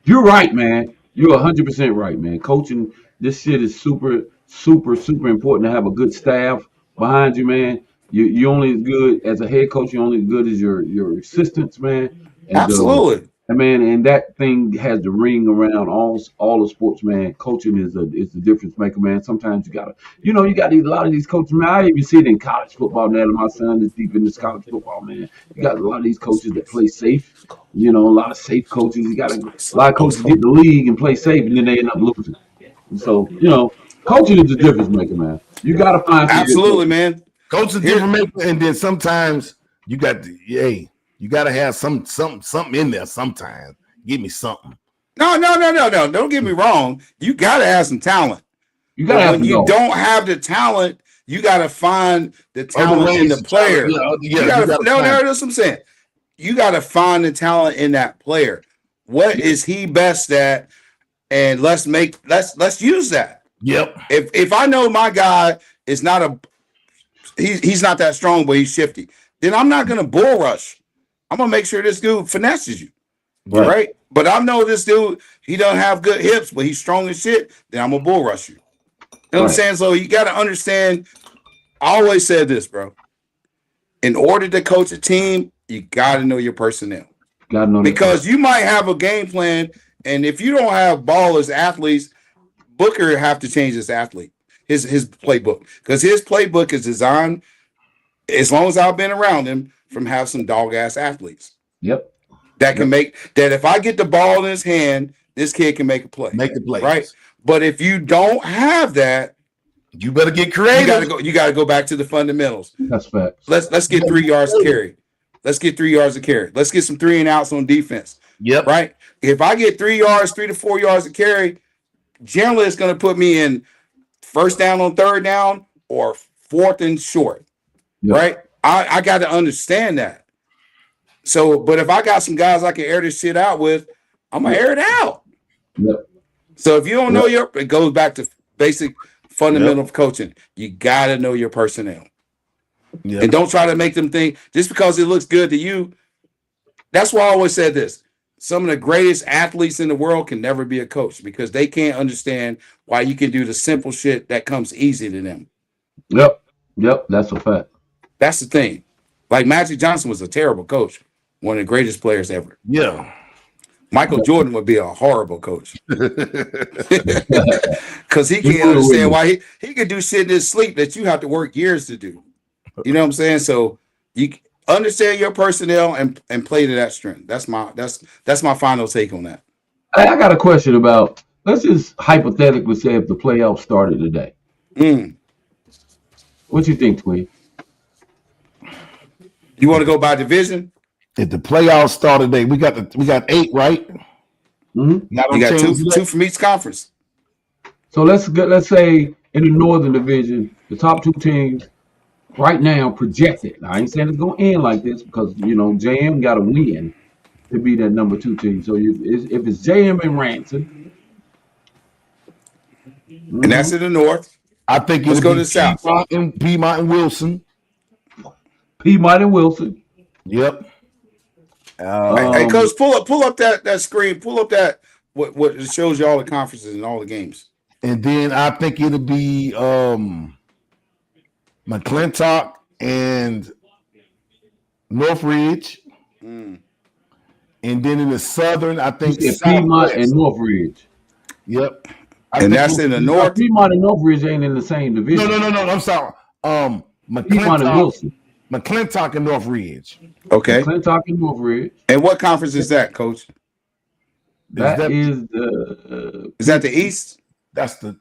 you're right, man. You're 100% right, man. Coaching, this shit is super, super, super important to have a good staff behind you, man. You're only as good as a head coach. You're only as good as your assistants, man. And, absolutely. And that thing has the ring around all the sports, man. Coaching is the difference maker, man. Sometimes you got a lot of these coaches, man. I even see it in college football now. My son is deep in this college football, man. You got a lot of these coaches that play safe. A lot of safe coaches. You got a lot of coaches get in the league and play safe, and then they end up losing. And so, coaching is the difference maker, man. You got to find absolutely, man. Coaching difference maker, and then sometimes you got to you got to have something in there sometimes. Give me something. No. Don't get me wrong. You got to have some talent. You got to have. When you don't have the talent, you got to find the talent in the player. That's what I'm saying. You got to find the talent in that player. What is he best at? And let's use that. Yep. If I know my guy is not he's not that strong, but he's shifty, then I'm not gonna bull rush. I'm gonna make sure this dude finesses you, right? But I know this dude, he don't have good hips, but he's strong as shit. Then I'm gonna bull rush you. You know what I'm saying? So you got to understand. I always said this, bro. In order to coach a team, you got to know your personnel. Got to know because you might have a game plan, and if you don't have ballers, athletes, Booker have to change his playbook, because his playbook is designed, as long as I've been around him, from have some dog ass athletes. Yep. that can make that. If I get the ball in his hand, this kid can make a play. Make the play. Right. But if you don't have that, you better get creative. You gotta go back to the fundamentals. That's facts. Let's get 3 yards to carry. Let's get 3 yards to carry. Let's get some 3 and outs on defense. Yep. Right. If I get 3 to 4 yards to carry, generally it's going to put me in first down on third down or fourth and short. Yep. Right. I got to understand that. So, but if I got some guys I can air this shit out with, I'm gonna air it out. Yep. So if you don't know it goes back to basic fundamental of coaching. You got to know your personnel. Yep. And don't try to make them think just because it looks good to you. That's why I always said this. Some of the greatest athletes in the world can never be a coach because they can't understand why you can do the simple shit that comes easy to them. Yep. That's a fact. That's the thing. Like Magic Johnson was a terrible coach, one of the greatest players ever. Yeah. Michael Jordan would be a horrible coach because he can't understand why he could do shit in his sleep that you have to work years to do. You know what I'm saying? So you understand your personnel and play to that strength. That's my final take on that. I got a question about. Let's just hypothetically say if the playoffs started today. What you think, Twin? You want to go by division? If the playoffs started today, we got 8, right? Mm-hmm. You got two from each conference. So let's say in the Northern Division, the top 2 teams right now projected. Now, I ain't saying it's gonna end like this because JM got to win to be that number 2 team. So if it's JM and Ransom, and that's in the North. I think let's go to the South. Piedmont and Wilson. Yep. Hey, Coach, pull up that screen. Pull up that what it shows you all the conferences and all the games. And then I think it'll be McClintock and Northridge. And then in the Southern, I think Piedmont and Northridge. Yep. And that's in the North. Piedmont and Northridge ain't in the same division. No. I'm sorry. Piedmont and Wilson. McClintock and Northridge. Okay. McClintock and Northridge. And what conference is that, Coach? That is the. Is that the East? That's the.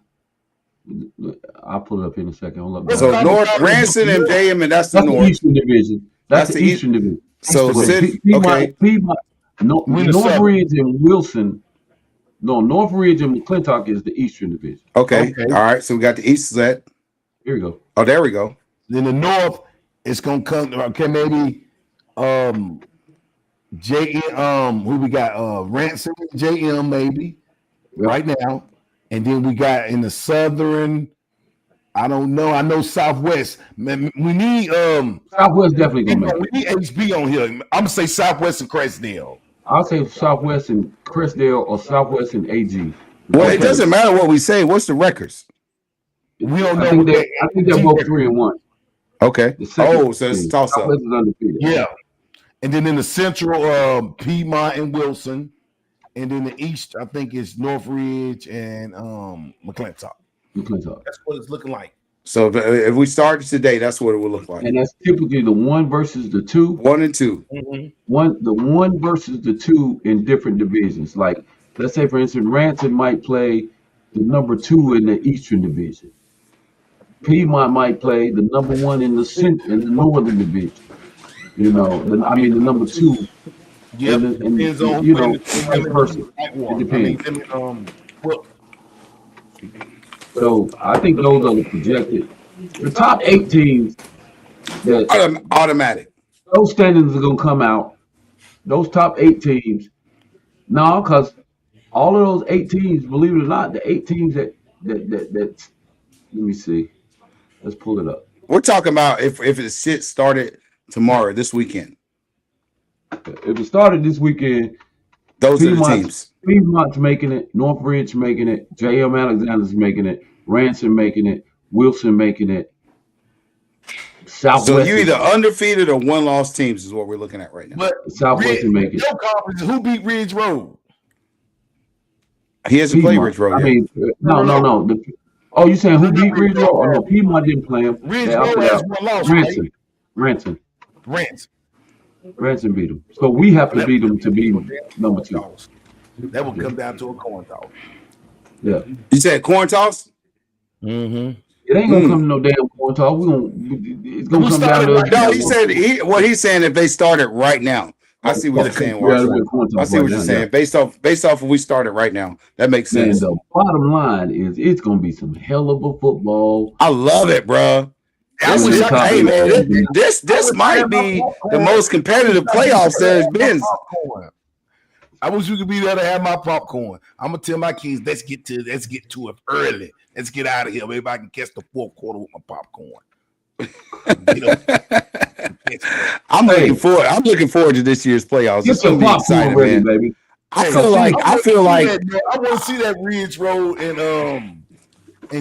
I'll pull it up in a second. Hold up. So North Ransom and JM, and that's the North. Eastern Division. That's the Eastern Division. So City. Okay. Piedmont, Northridge and Wilson. No, Northridge and McClintock is the Eastern Division. Okay. All right. So we got the East set. Here we go. Oh, there we go. Then the North, it's gonna come. Okay, maybe JM. Who we got? Ransom, JM, maybe right now, and then we got in the Southern. I don't know. I know Southwest. We need Southwest definitely gonna make it. We need HB on here. I'm gonna say Southwest and Crestdale. I'll say Southwest and Crestdale or Southwest and AG. Well, it doesn't matter what we say. What's the records? We don't know. I think they're both 3-1. Okay. So it's toss up. Southwest is undefeated. Yeah. And then in the Central, Piedmont and Wilson, and then the East, I think it's Northridge and McClintock. That's what it's looking like. So if we started today, that's what it would look like. And that's typically the 1 versus the 2. 1 and 2. Mm-hmm. The 1 versus the 2 in different divisions. Like, let's say, for instance, Ransom might play the number 2 in the Eastern Division. Piedmont might play the number 1 in the Northern Division. The number 2. Yeah, depends on the person. It depends. So I think those are the projected. The top 8 teams that automatic. Those standings are gonna come out. Those top 8 teams. No, because all of those 8 teams, believe it or not, the 8 teams that let me see. Let's pull it up. We're talking about if the shit started tomorrow, this weekend. If it started this weekend, those are the teams. Piedmont's making it, Northridge making it, JM Alexander's making it, Ransom making it, Wilson making it. Southwest. So you either undefeated or 1-loss teams is what we're looking at right now. But Southwest making it. Your conference, who beat Ridge Road? He hasn't played Ridge Road yet. No. You saying who beat Ridge Road? Oh, no, Piedmont didn't play him. Ridge Road has 1 loss. Ransom. Ransom. Branson beat them. So we have to beat them to be number 2. That will come down to a coin toss. Yeah. You said corn toss? Mm-hmm. It ain't gonna come to no damn coin toss. It's gonna come down to No, he said what he's saying if they started right now. I see what you're saying, Watson. I see what you're saying. Based off if we started right now. That makes sense. And the bottom line is it's gonna be some hell of a football. I love it, bro. Hey man, this might be the most competitive playoffs there's been. I wish you could be there to have my popcorn. I'm gonna tell my kids, let's get to it early. Let's get out of here. Maybe I can catch the 4th quarter with my popcorn. I'm looking forward to this year's playoffs. It's gonna be exciting, ready, man. Baby. I feel like I want to see that Ridge Road and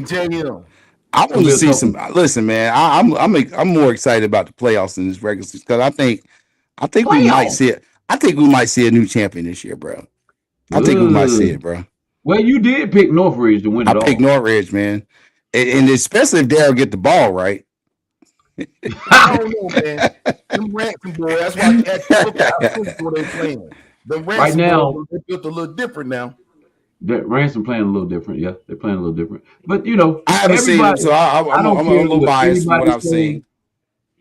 JM. I want to see some. Listen, man, I'm more excited about the playoffs than this regular season because I think we might see it. I think we might see a new champion this year, bro. I think we might see it, bro. Well, you did pick Northridge to win it all. I picked Northridge, man, and especially if Darryl get the ball right. I don't know, man. Them Ransom boys, that's why they playing. The Ransom right now, boys, they built a little different now. Ransom playing a little different, yeah. They're playing a little different. But, you know, I haven't seen them, so I'm a little biased from what I've seen.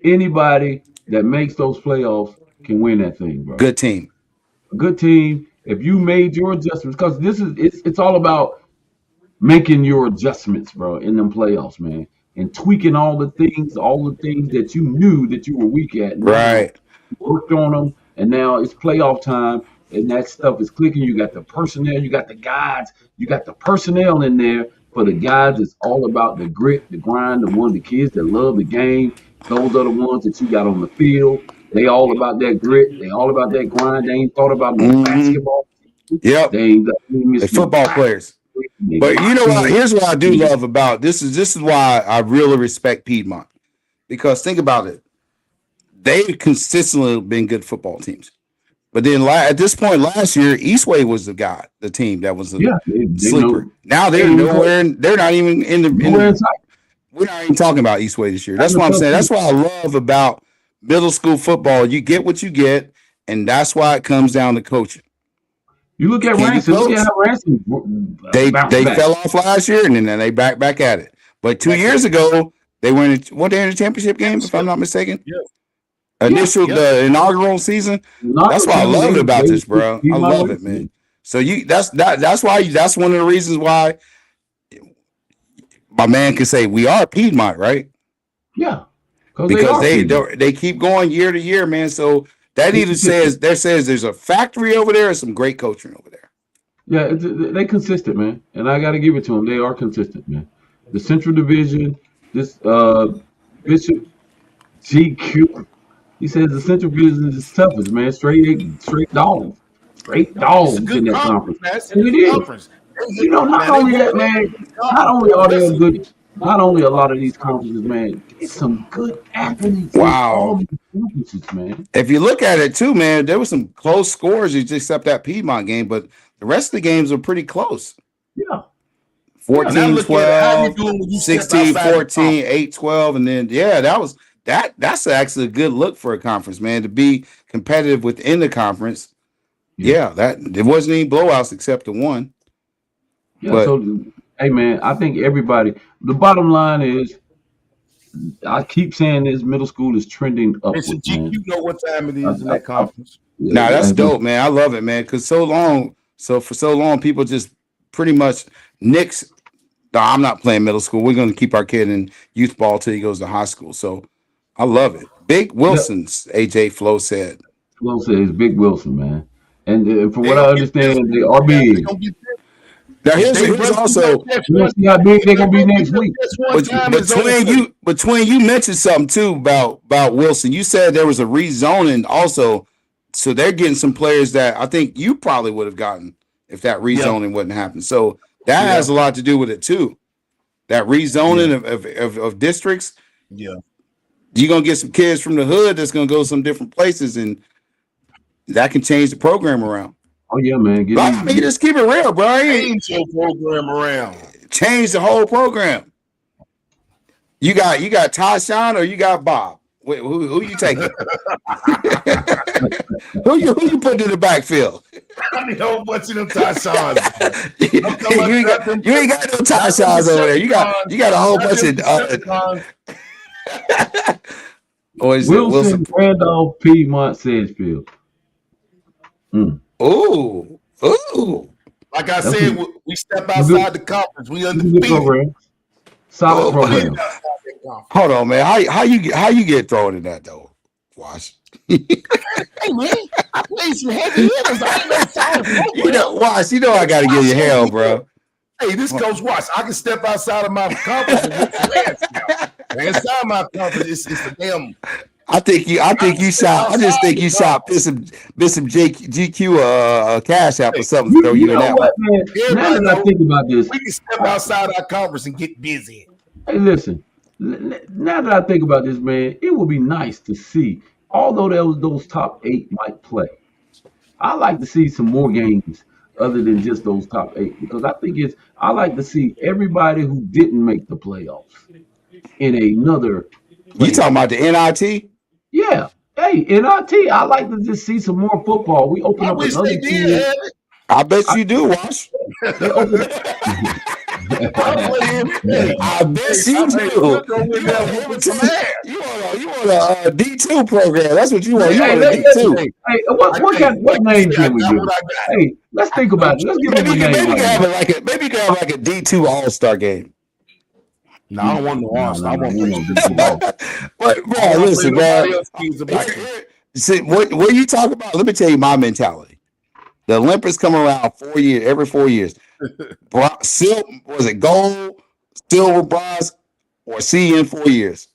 Anybody that makes those playoffs can win that thing, bro. Good team. A good team. If you made your adjustments, because it's all about making your adjustments, bro, in them playoffs, man, and tweaking all the things that you knew that you were weak at. Right. Worked on them, and now it's playoff time, and that stuff is clicking. You got the personnel, you got the guys, you got the personnel in there. For the guys, it's all about the grit, the grind, the kids that love the game. Those are the ones that you got on the field. They all about that grit. They all about that grind. They ain't thought about no basketball. Yep. They football players. But you know what? Here's what I do love about this is why I really respect Piedmont. Because think about it. They've consistently been good football teams. But then at this point last year, Eastway was the team that was a sleeper. Now they're nowhere. They're not even in the we're not even talking about Eastway this year. That's what I'm saying. That's what I love about middle school football. You get what you get, and that's why it comes down to coaching. You look at Ransom. Look at how Ransom they fell off last year, and then they back at it. But 2 years ago, they were in the championship game, if I'm not mistaken. Yeah. The inaugural season. That's what I love about this, bro. I love it, man. So that's one of the reasons why my man can say we are Piedmont, right? Yeah. Because they keep going year to year, man. So that either says there's a factory over there or some great coaching over there. Yeah, they consistent, man. And I got to give it to them. They are consistent, man. The Central Division, this Bishop GQ, he says the Central Division is the toughest, man. Straight dogs. Straight dogs in that conference. And it is. You know, not only that, man, not only are they good, not only a lot of these conferences, man, it's some good athletes. Wow. All these conferences, man. If you look at it too, man, there were some close scores except that Piedmont game, but the rest of the games were pretty close. Yeah. 14-12, 16-14, 8-12, and then that's actually a good look for a conference, man, to be competitive within the conference. Yeah, that there wasn't any blowouts except the one. Yeah, so hey man, I think everybody, the bottom line is, I keep saying this, middle school is trending upwards, man. You know what time it is in that conference. Nah, that's dope, man. I love it, man. Because for so long, people just pretty much nix. No, I'm not playing middle school. We're going to keep our kid in youth ball till he goes to high school. So I love it. Big Wilson's, AJ Flo said. Flo says Big Wilson, man. And from what I understand, they are big. Now here's also you see how big they're gonna be next week. Between you mentioned something too about Wilson. You said there was a rezoning also, so they're getting some players that I think you probably would have gotten if that rezoning wouldn't happen. So that has a lot to do with it too. That rezoning of districts. Yeah, you're gonna get some kids from the hood that's gonna go some different places, and that can change the program around. Oh yeah, man. Just keep it real, bro. Change your program around. Change the whole program. You got Tyshawn or you got Bob. Wait, who you taking? who you putting in the backfield? I need a whole bunch of them Tyshawn. you ain't got no Tyshawn over there. You got a whole bunch of. Wilson, Randolph, Piedmont, Sedgefield. Ooh. Like I said, we step outside the conference. We undefeated. Solid program. Hold on, man. How you get thrown in that though? Wash. Hey man, I played some heavy hitters. I ain't no solid. Wash. You know I got to give you hell, bro. Hey, this Coach Watts. I can step outside of my conference and whoop some ass now. Inside my conference, it's a damn. I think you shot. I just think you shot some GQ Cash App or something to throw you in that one. Now that I think about this, we can step outside our conference and get busy. Hey, listen. Now that I think about this, man, it would be nice to see. Although those top 8 might play, I like to see some more games other than just those top 8 because I like to see everybody who didn't make the playoffs in another. You talking about the NIT? Yeah. Hey, NIT. I like to just see some more football. We open up another team. I bet you do, Wash. I bet you do. You want a D2 program? That's what you want. You want a D2. Hey, what name can we give? Hey, let's think about it. Let's give them a name. Maybe you can have like a D2 All-Star game. No, I don't want no All-Star. I want no. But bro, listen, bro. See, what you talk about? Let me tell you my mentality. The Olympics come around every 4 years. Was it gold, silver, bronze, or C in 4 years?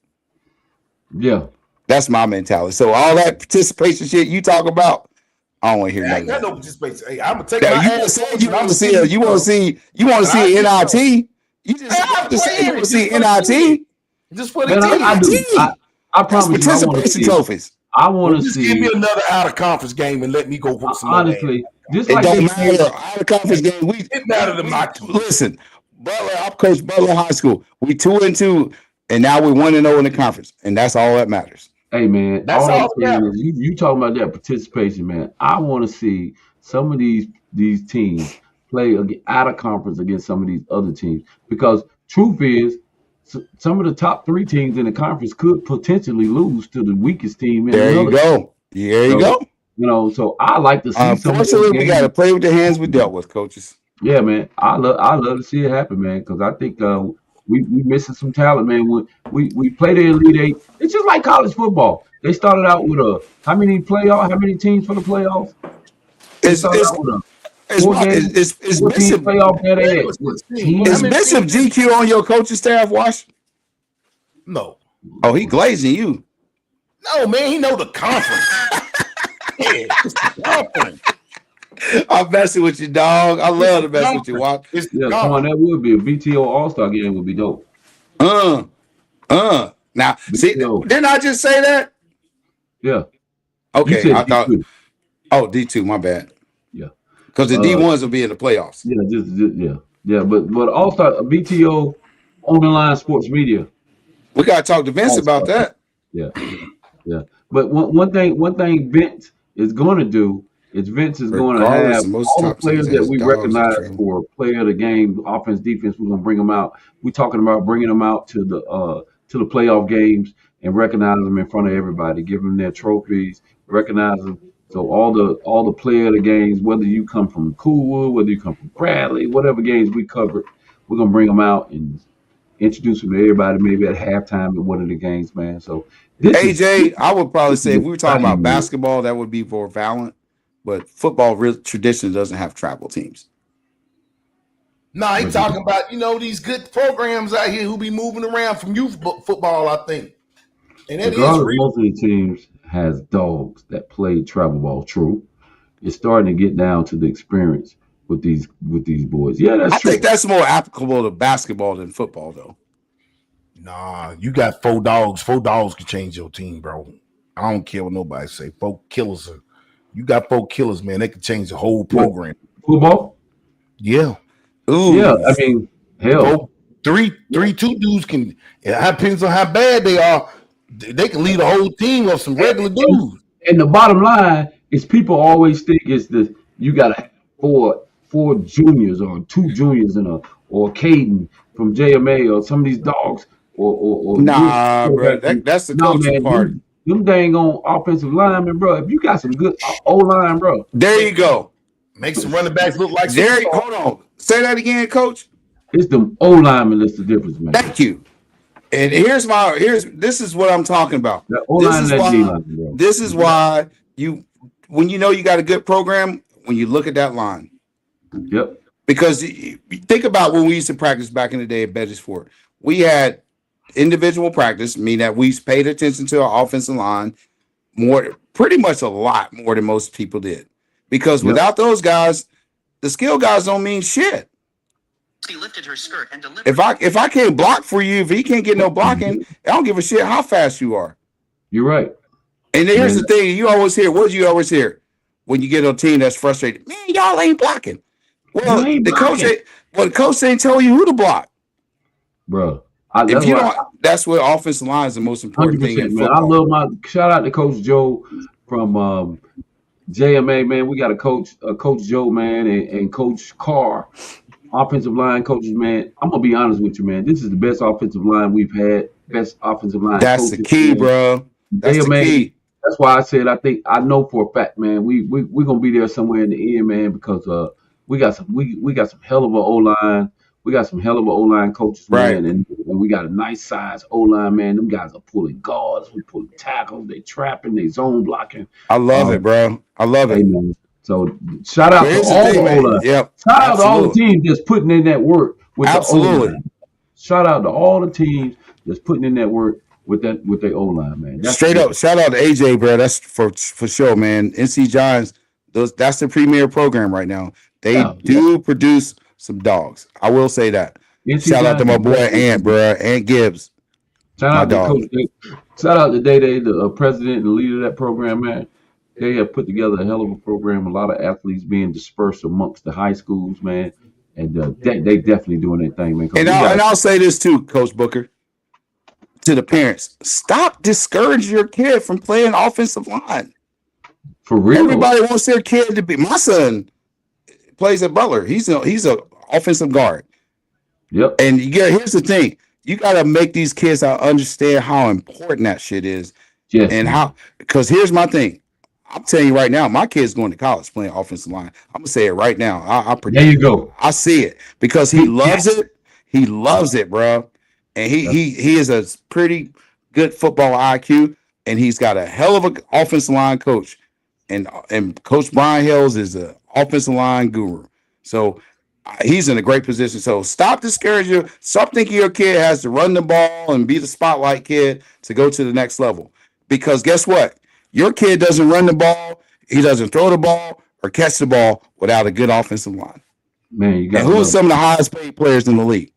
Yeah. That's my mentality. So all that participation shit you talk about, I don't want to hear nothing. I no participation. Hey, I'm gonna take my ass. You want to see an NIT. You just have to say you want to see NIT. Just for the team. I promise you, participation trophies. I want to see. Give me another out of conference game and let me go put some. Honestly, just it like don't matter. Out of conference game, it matter to my team. Listen, Butler. I'm Coach Butler High School. We 2-2, and now we're 1-0 in the conference, and that's all that matters. Hey man, that's all that matters. You talking about that participation, man? I want to see some of these teams play out of conference against some of these other teams because truth is. Some of the top 3 teams in the conference could potentially lose to the weakest team. There you go. You know, so I like to see. Unfortunately, we got to play with the hands we dealt with, coaches. Yeah, man. I love to see it happen, man, because I think we missing some talent, man. We play the Elite 8. It's just like college football. They started out with how many teams for the playoffs? It's Bishop GQ on your coaching staff, Wash? No. Oh, he glazing you. No, man, he know the conference. Yeah, it's the conference. I'm messing with you, dog. I love to mess with you, Wash. Come on, that would be a BTO All-Star game would be dope. Now, see, didn't I just say that? Yeah. Okay, I thought. Oh, D2, my bad. Yeah. Because the D1s will be in the playoffs. Yeah. But All-Star BTO on the line sports media. We gotta talk to Vince about that. Yeah. But one thing Vince is going to do is Vince is going to have all the players that we recognize for player of the game, offense, defense. We're going to bring them out. We're talking about bringing them out to the playoff games and recognize them in front of everybody, give them their trophies, recognize them. So all the player of the games, whether you come from Coolwood, whether you come from Bradley, whatever games we covered, we're gonna bring them out and introduce them to everybody. Maybe at halftime at one of the games, man. So AJ, I would probably say if we were talking about basketball, that would be more valid. But football tradition doesn't have travel teams. No, he's talking about these good programs out here who be moving around from youth football. I think, and that is real. Most of the teams has dogs that play travel ball. True, it's starting to get down to the experience with these boys. Yeah, that's true. I think that's more applicable to basketball than football, though. Nah, you got 4 dogs. 4 dogs can change your team, bro. I don't care what nobody say. 4 killers. You got 4 killers, man. They can change the whole program. Football? Yeah. Ooh. Yeah, I mean, hell. 3-2 dudes can. It depends on how bad they are. they can lead a whole team of some regular dudes. And the bottom line is people always think it's you got to have four juniors or 2 juniors or Caden from JMA or some of these dogs or Nah, bro. That's the coaching part. Them dang on offensive linemen, bro. If you got some good O line, bro. There you go. Makes some running backs look like hold on. Say that again, coach. It's them O linemen that's the difference, man. Thank you. And this is what I'm talking about. This is why when you know you got a good program, when you look at that line. Yep. Because you think about when we used to practice back in the day at Begisford. We had individual practice, meaning that we paid attention to our offensive line pretty much a lot more than most people did. Because without those guys, the skill guys don't mean shit. She lifted her skirt and delivered. If I can't block for you, if he can't get no blocking, I don't give a shit how fast you are. You're right. And here's the thing: you always hear. What do you always hear when you get on a team that's frustrated? Man, y'all ain't blocking. Well, the coach ain't tell you who to block, bro. That's what offensive line is the most important thing in football. I love shout out to Coach Joe from JMA, man. We got a Coach Joe, man, and Coach Carr, offensive line coaches, man. I'm gonna be honest with you, man. This is the best offensive line we've had. Best offensive line. That's the key, man. Bro. That's the key. That's why I said I know for a fact, man. We're gonna be there somewhere in the end, man, because we got some hell of a O line. We got some hell of a O line coaches, man, and we got a nice size O line, man. Them guys are pulling guards, we pulling tackles, they trapping, they zone blocking. I love it, bro. I love it. Man. So shout out to all the O line. Yep. Shout out to all the teams that's putting in that work with the O line. Shout out to all the teams that's putting in that work with their O line, man. That's straight up. Shout out to AJ, bro. That's for sure, man. NC Giants, that's the premier program right now. They do produce some dogs. I will say that. Shout out to my boy Ant, bro. Ant Gibbs. Shout out to Coach Day. Shout out to Day, the president and leader of that program, man. They have put together a hell of a program. A lot of athletes being dispersed amongst the high schools, man. And they definitely doing their thing, man. And I'll say this too, Coach Booker, to the parents: stop discouraging your kid from playing offensive line. For real, everybody wants their kid to be. My son plays at Butler. He's a offensive guard. Yep. And here's the thing: you got to make these kids understand how important that shit is. Yes. And because here's my thing: I'm telling you right now, my kid's going to college playing offensive line. I'm gonna say it right now. I predict. There you go. I see it because he loves it. He loves it, bro. And he is a pretty good football IQ, and he's got a hell of an offensive line coach. And Coach Brian Hills is an offensive line guru. So he's in a great position. So stop discouraging. Stop thinking your kid has to run the ball and be the spotlight kid to go to the next level. Because guess what? Your kid doesn't run the ball, he doesn't throw the ball or catch the ball without a good offensive line. Man, you got who are some of the highest paid players in the league?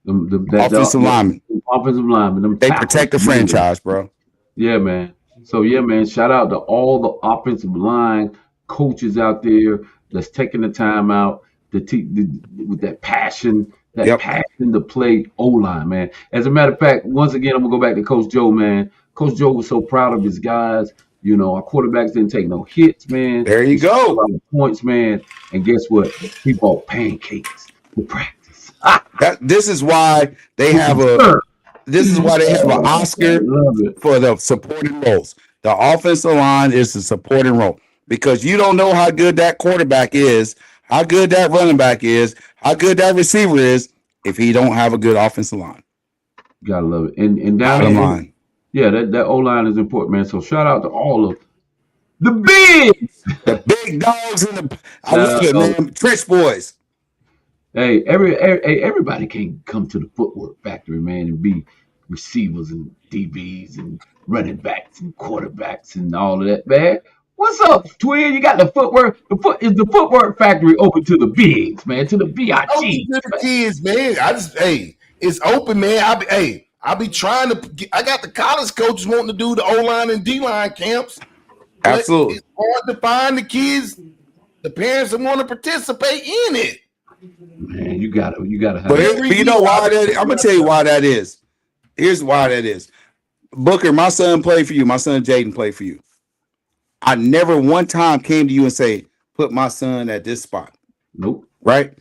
Offensive linemen. Offensive linemen. They protect the franchise, bro. Yeah, man. So yeah, man. Shout out to all the offensive line coaches out there that's taking the time out to with that passion, passion to play O-line, man. As a matter of fact, once again, I'm gonna go back to Coach Joe, man. Coach Joe was so proud of his guys. You know, our quarterbacks didn't take no hits, man. There you go. Points, man. And guess what? He bought pancakes to practice. This is why they have an Oscar for the supporting roles. The offensive line is the supporting role because you don't know how good that quarterback is, how good that running back is, how good that receiver is if he don't have a good offensive line. Gotta love it. And down the line. Yeah, that O-line is important, man. So shout out to all of the big dogs in the I love it, man. Trench boys. Hey, everybody can't come to the footwork factory, man, and be receivers and DBs and running backs and quarterbacks and all of that, man. What's up, twin? You got the footwork. Is the footwork factory open to the bigs, man? To the BIG. Open to the kids, man. It's open, man. I be trying to. I got the college coaches wanting to do the O-line and D-line camps. Absolutely, it's hard to find the kids, the parents that want to participate in it. Man, you gotta have. But you know why that? I'm gonna tell you why that is. Here's why that is. Booker, my son played for you. My son Jaden played for you. I never one time came to you and say, put my son at this spot. Nope. Right?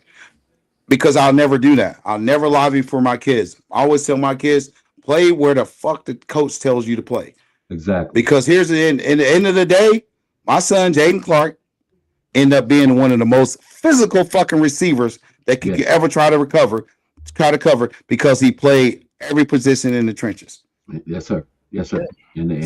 Because I'll never do that. I'll never lobby for my kids. I always tell my kids, play where the fuck the coach tells you to play. Exactly. Because here's the end. In the end of the day, my son Jaden Clark ended up being one of the most physical fucking receivers that could ever try to cover because he played every position in the trenches. Yes, sir. Yes, sir.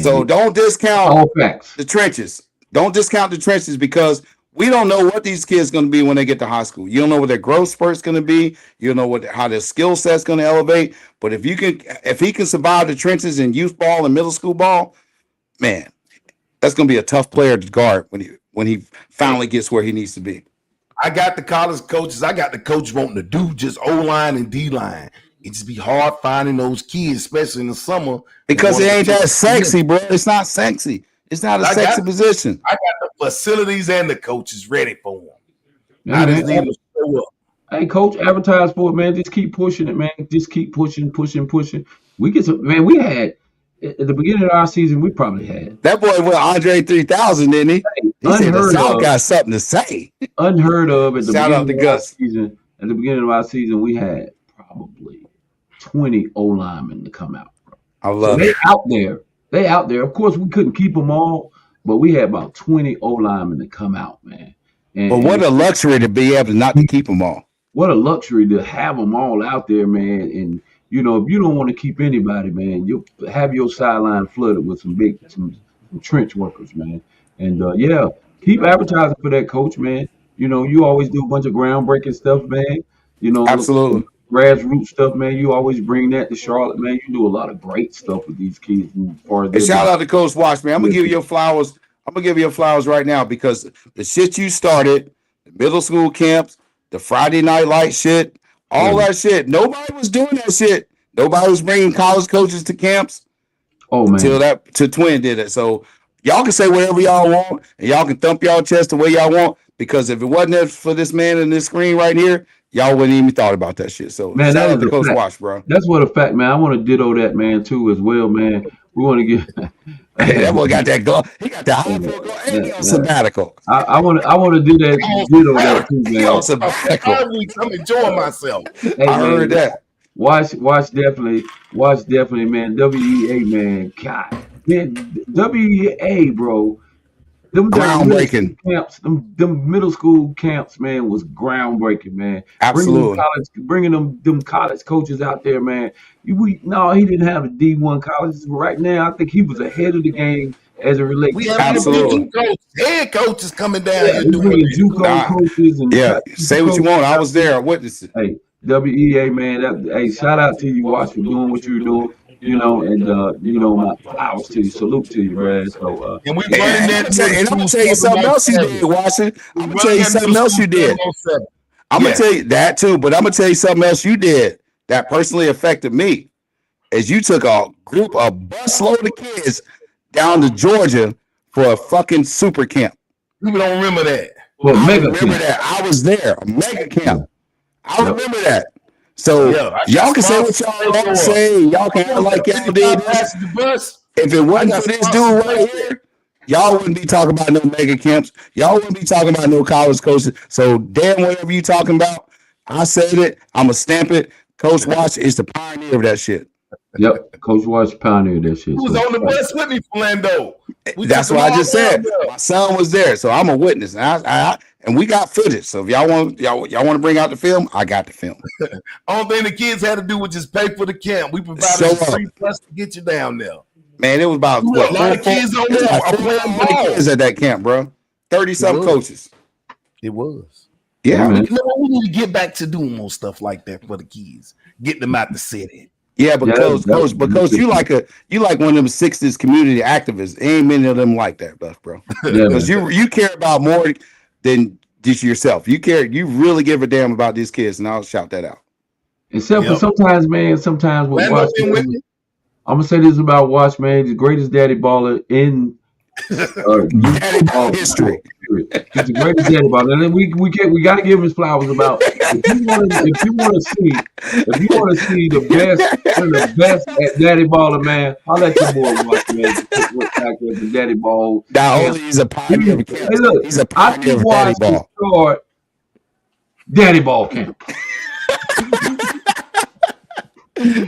So don't discount all facts. The trenches. Don't discount the trenches because we don't know what these kids going to be when they get to high school. You don't know what their growth spurt's going to be. You don't know how their skill set's going to elevate. But if he can survive the trenches in youth ball and middle school ball, man, that's going to be a tough player to guard when he finally gets where he needs to be. I got the college coaches. I got the coach wanting to do just O-line and D-line. It just be hard finding those kids, especially in the summer. Because it ain't that sexy, bro. It's not sexy. It's not a sexy position. I got the facilities and the coaches ready for them. I just need to show up. Hey, coach, advertise for it, man. Just keep pushing it, man. Just keep pushing. We get some, man. We had at the beginning of our season, we probably had that boy with Andre 3000, didn't he? He said the South got something to say. Unheard of at the Shout out to Gus. Season. At the beginning of our season, we had probably 20 O linemen to come out. Bro. I love it. They out there. Of course, we couldn't keep them all, but we had about 20 O linemen to come out, man. But what a luxury to be able not to keep them all. What a luxury to have them all out there, man. And you know, if you don't want to keep anybody, man, you have your sideline flooded with some trench workers, man. And keep advertising for that, coach, man. You know, you always do a bunch of groundbreaking stuff, man. You know, absolutely. Grassroots stuff, man. You always bring that to Charlotte, man. You do a lot of great stuff with these kids. And shout out to Coach Watch, man. I'm gonna give you your flowers. I'm gonna give you your flowers right now because the shit you started, the middle school camps, the Friday night light shit, all that shit. Nobody was doing that shit. Nobody was bringing college coaches to camps. Oh man, till Twin did it. So y'all can say whatever y'all want, and y'all can thump y'all chest the way y'all want. Because if it wasn't for this man in this screen right here, y'all wouldn't even thought about that shit. So man, shout out to Coach Watch, bro. That's what a fact, man. I want to ditto that man too as well, man. We want to get hey, that boy got that glow. He got that high floor glow and he on sabbatical. I want to do that ditto that too, man. He on sabbatical. I'm enjoying myself. Hey, I heard that. Watch definitely, man. WEA, man. God, man, WEA, bro. Them groundbreaking camps, them middle school camps, man, was groundbreaking, man. Absolutely. Bringing them college coaches out there, man. He didn't have a D1 college. Right now, I think he was ahead of the game as it relates. We have head coaches coming down here doing coaches and say what you want. I was there. I witnessed it. Hey, WEA, man. Shout out to you, Watch, for doing what you're doing. You know, and my flowers to you, salute to you, Brad. So, and we running that. And I'm gonna tell you something else you did, Washington. I'm gonna tell you something else you did. I'm gonna tell you that too, but I'm gonna tell you something else you did that personally affected me. As you took a busload of kids down to Georgia for a fucking super camp. People don't remember that. Well, I remember that. I was there, a mega camp. I remember that. So y'all can say what y'all want to say. Y'all can act like y'all did this. If it wasn't for this dude right here, y'all wouldn't be talking about no mega camps. Y'all wouldn't be talking about no college coaches. So damn whatever you talking about, I said it. I'm going to stamp it. Coach Watch is the pioneer of that shit. Yep, Coach Watch pioneered that shit. He was on the bus with me, Orlando. That's what I just said. My son was there, so I'm a witness. And we got footage. So if y'all want to bring out the film, I got the film. Only thing the kids had to do was just pay for the camp. We provided free plus to get you down there. Man, it was about a lot of kids on there. Kids at that camp, bro. 30-something coaches. It was. Yeah. We need to get back to doing more stuff like that for the kids. Get them out the city. Yeah, because you like one of them 60s community activists. Ain't many of them like that, bro. Because you care about more than just yourself. You really give a damn about these kids, and I'll shout that out. Except for sometimes with Watch, I'm gonna say this about Watch, man, the greatest daddy baller in daddy ball history. He's the greatest daddy baller. And then we got to give him his flowers about if you want to see the best, one of the best at Daddy Baller, man, I'll let your boy watch, man. What's back there for Daddy Ball. Not only he's a pioneer of camp, Hey, look, he's a I pioneer can of Daddy watch Ball. start Daddy Ball camp.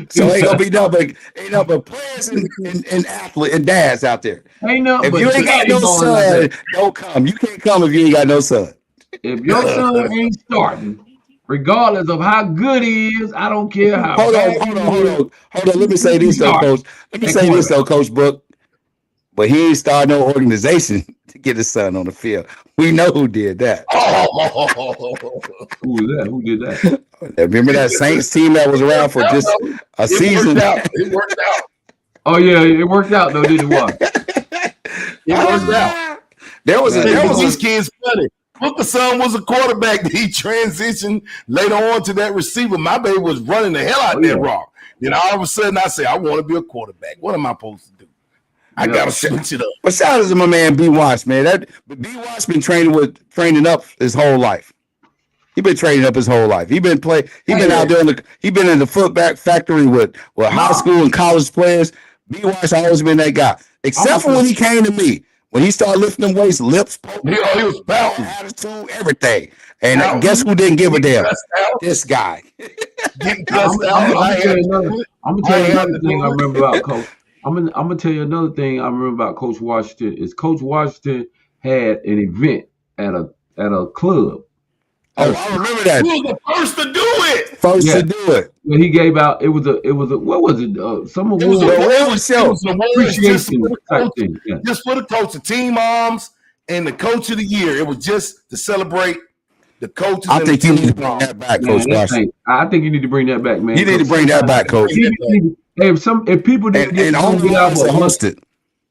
So ain't nothing but players and athletes and dads out there. Ain't nothing If but you ain't got Daddy no Ball son, like that. don't come. You can't come if you ain't got no son. If your son ain't starting, regardless of how good he is, I don't care how Hold bad on. he is, Let me say this though, Start. Coach. Let me Hey, say this quarterback. though, Coach Book. But he ain't started no organization to get his son on the field. We know who did that. Who was that? Who did that? Remember that Saints team that was around for just a season? It worked out. Oh yeah, it worked out though, didn't it? What? It worked out. There was These kids funny. Booker's son was a quarterback. He transitioned later on to that receiver. My baby was running the hell out that rock. Then all of a sudden I say, I want to be a quarterback. What am I supposed to do? I gotta switch it up. But shout out to my man B. Watts, man. B. Watts been training up his whole life. He been training up his whole life. He been out there he been in the footback factory with high school and college players. B. Watts always been that guy. Except for when he came to me. When he started lifting them weights, lips poking, he was bouncing, attitude, everything. And guess who didn't give a damn? This guy. I'm gonna tell you another thing I remember about Coach. I'm gonna tell you another thing I remember about Coach Washington is Coach Washington had an event at a club. Oh, I remember that. He was the first to do it. To do it. When he gave out, it was a what was it? Some award. It was an appreciation type thing. Yeah. Just for the coach, the team moms, and the coach of the year. It was just to celebrate the coaches. I think you need to bring that back, Coach Washington. I think you need to bring that back, man. You need to bring that back, Coach. If people didn't get out,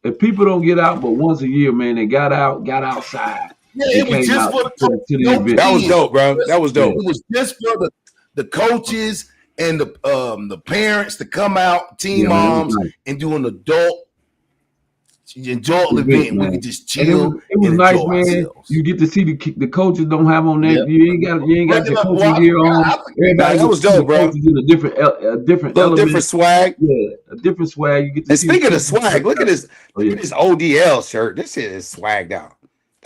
if people don't get out, but once a year, man, they got outside. Yeah, it was just for the event. That was dope, bro. That was dope. It was just for the coaches and the parents to come out, team moms, and do an adult event. We could just chill. It was nice, man. Ourselves. You get to see the coaches don't have on that. Yep. You ain't got your coaching gear on. Everybody, that was dope, bro. In a different swag. Yeah, a different swag. You get to and speaking of swag, look at this. Look at this ODL shirt. This shit is swagged out.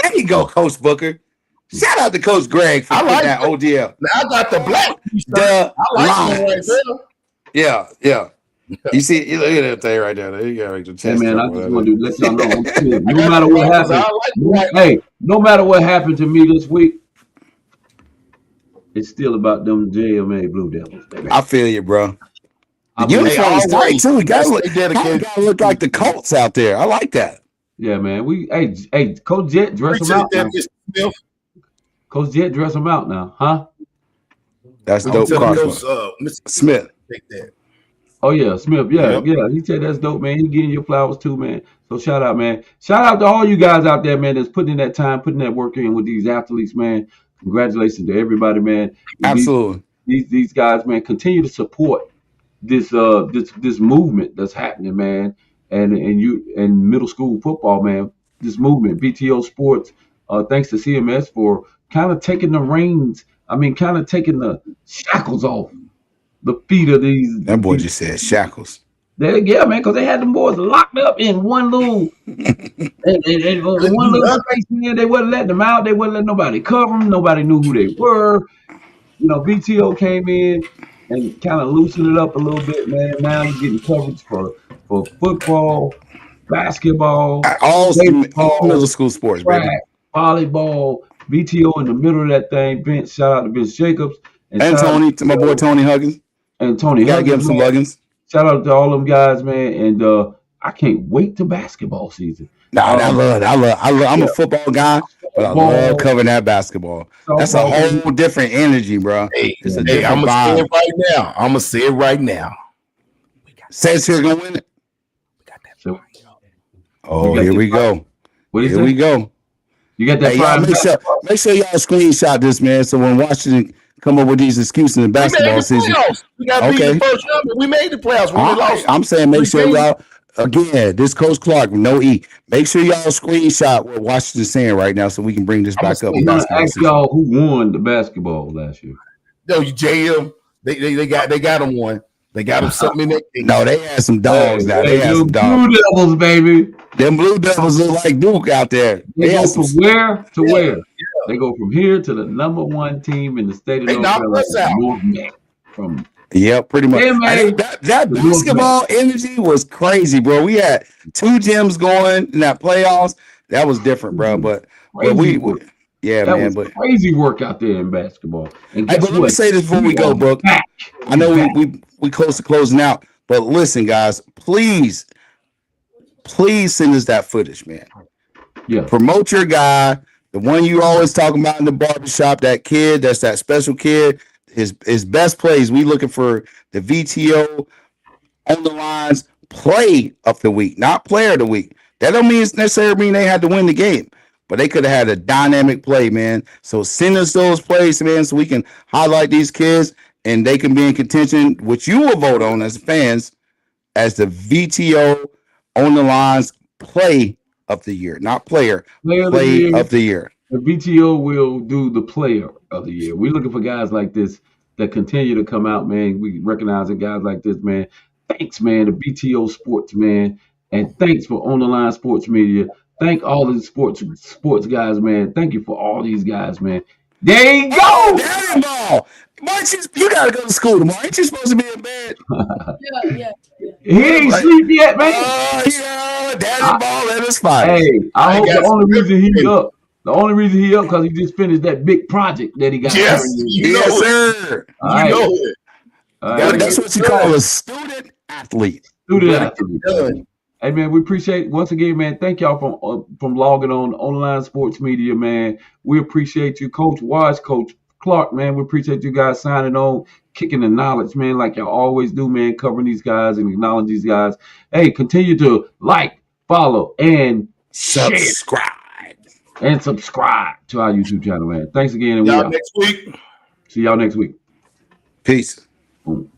There you go, Coach Booker. Shout out to Coach Greg for that ODL. Now I got the black. The right there. Yeah. You see, you look at that thing right there. There you go. Hey man, I just want to let y'all know. No matter what happened, no matter what happened to me this week, it's still about them JMA Blue Devils, baby. I feel you, bro. The uniform is tight too. You gotta look like the Colts out there. I like that. Yeah, man. Hey, Coach Jet, dress them out now. Coach Jet, dress them out now, huh? That's dope. Smith. Take that. Oh yeah, Smith. Yeah. He said that's dope, man. He getting your flowers too, man. So shout out, man. Shout out to all you guys out there, man, that's putting in that time, putting that work in with these athletes, man. Congratulations to everybody, man. Absolutely. These guys, man, continue to support this movement that's happening, man. And middle school football, man. This movement, BTO Sports. Thanks to CMS for kind of taking the reins. I mean, kind of taking the shackles off the feet of these. That boy just said shackles. Yeah, man, because they had them boys locked up in one little one little space in there. They wasn't letting them out. They wasn't letting nobody cover them. Nobody knew who they were. You know, BTO came in and kind of loosened it up a little bit, man. Now you're getting coverage for football, basketball, all middle school sports, track, baby. Volleyball. BTO in the middle of that thing. Vince, shout out to Vince Jacobs. And Tony, to my boy Tony Huggins. And Tony Huggins. Gotta give him some Huggins. Shout out to all them guys, man. And I can't wait to basketball season. I love. I'm a football guy, but I love covering that basketball. That's a whole different energy, bro. It's a different I'm gonna say it right now. Says here gonna win it. Oh, here we go. Here we go. You got that? Make sure y'all screenshot this, man. So when Washington come up with these excuses in basketball season, we got to beat the first round. We made the playoffs. We lost. I'm saying make sure y'all. Again, this Coach Clark with no E. Make sure y'all screenshot what Washington's saying right now so we can bring this back up. I'm gonna ask y'all who won the basketball last year. Yo, you JM. They got him one. They got him something in that case. No, they had some dogs now. They had some Blue dogs. Devils, baby. Them Blue Devils look like Duke out there. They go had from some. where to where? They go from here to the number one team in the state of They North knocked us out. Carolina, North Met. From Yeah, pretty much. Yeah, man. And that The North basketball energy was crazy, bro. We had 2 gyms going in that playoffs. That was different, bro. But crazy we work. yeah, That man. was But crazy work out there in basketball. And hey, guess but let me what? say this before we go, are bro. back. I know we close to closing out, but listen, guys, please send us that footage, man. Yeah. Promote your guy, the one you always talking about in the barbershop, that kid, that's that special kid. His best plays. We looking for the VTO on the lines play of the week, not player of the week. That don't necessarily mean they had to win the game, but they could have had a dynamic play, man. So send us those plays, man, so we can highlight these kids and they can be in contention, which you will vote on as fans, as the VTO on the lines play of the year, not player, play of the year. The VTO will do the player of the year. We're looking for guys like this that continue to come out, man. We recognizing guys like this, man. Thanks, man, to BTO Sports, man. And thanks for On the Line Sports Media. Thank all of the sports guys, man. Thank you for all these guys, man. There you go. Daddy ball. You gotta go to school tomorrow. Ain't you supposed to be in bed? Yeah. He ain't sleep yet, man. Yeah, daddy ball at his spot. Hey, I hope the only reason he up because he just finished that big project that he got. Yes, yes, sir. All right. know it. All right. That's what you call a student athlete. Student athlete. Hey, man, we appreciate, once again, man, thank y'all from logging on Online Sports Media, man. We appreciate you, Coach Wise, Coach Clark, man. We appreciate you guys signing on, kicking the knowledge, man, like y'all always do, man, covering these guys and acknowledge these guys. Hey, continue to like, follow, and subscribe. And subscribe to our YouTube channel, man. Thanks again. And y'all next week. See y'all next week. Peace. Boom.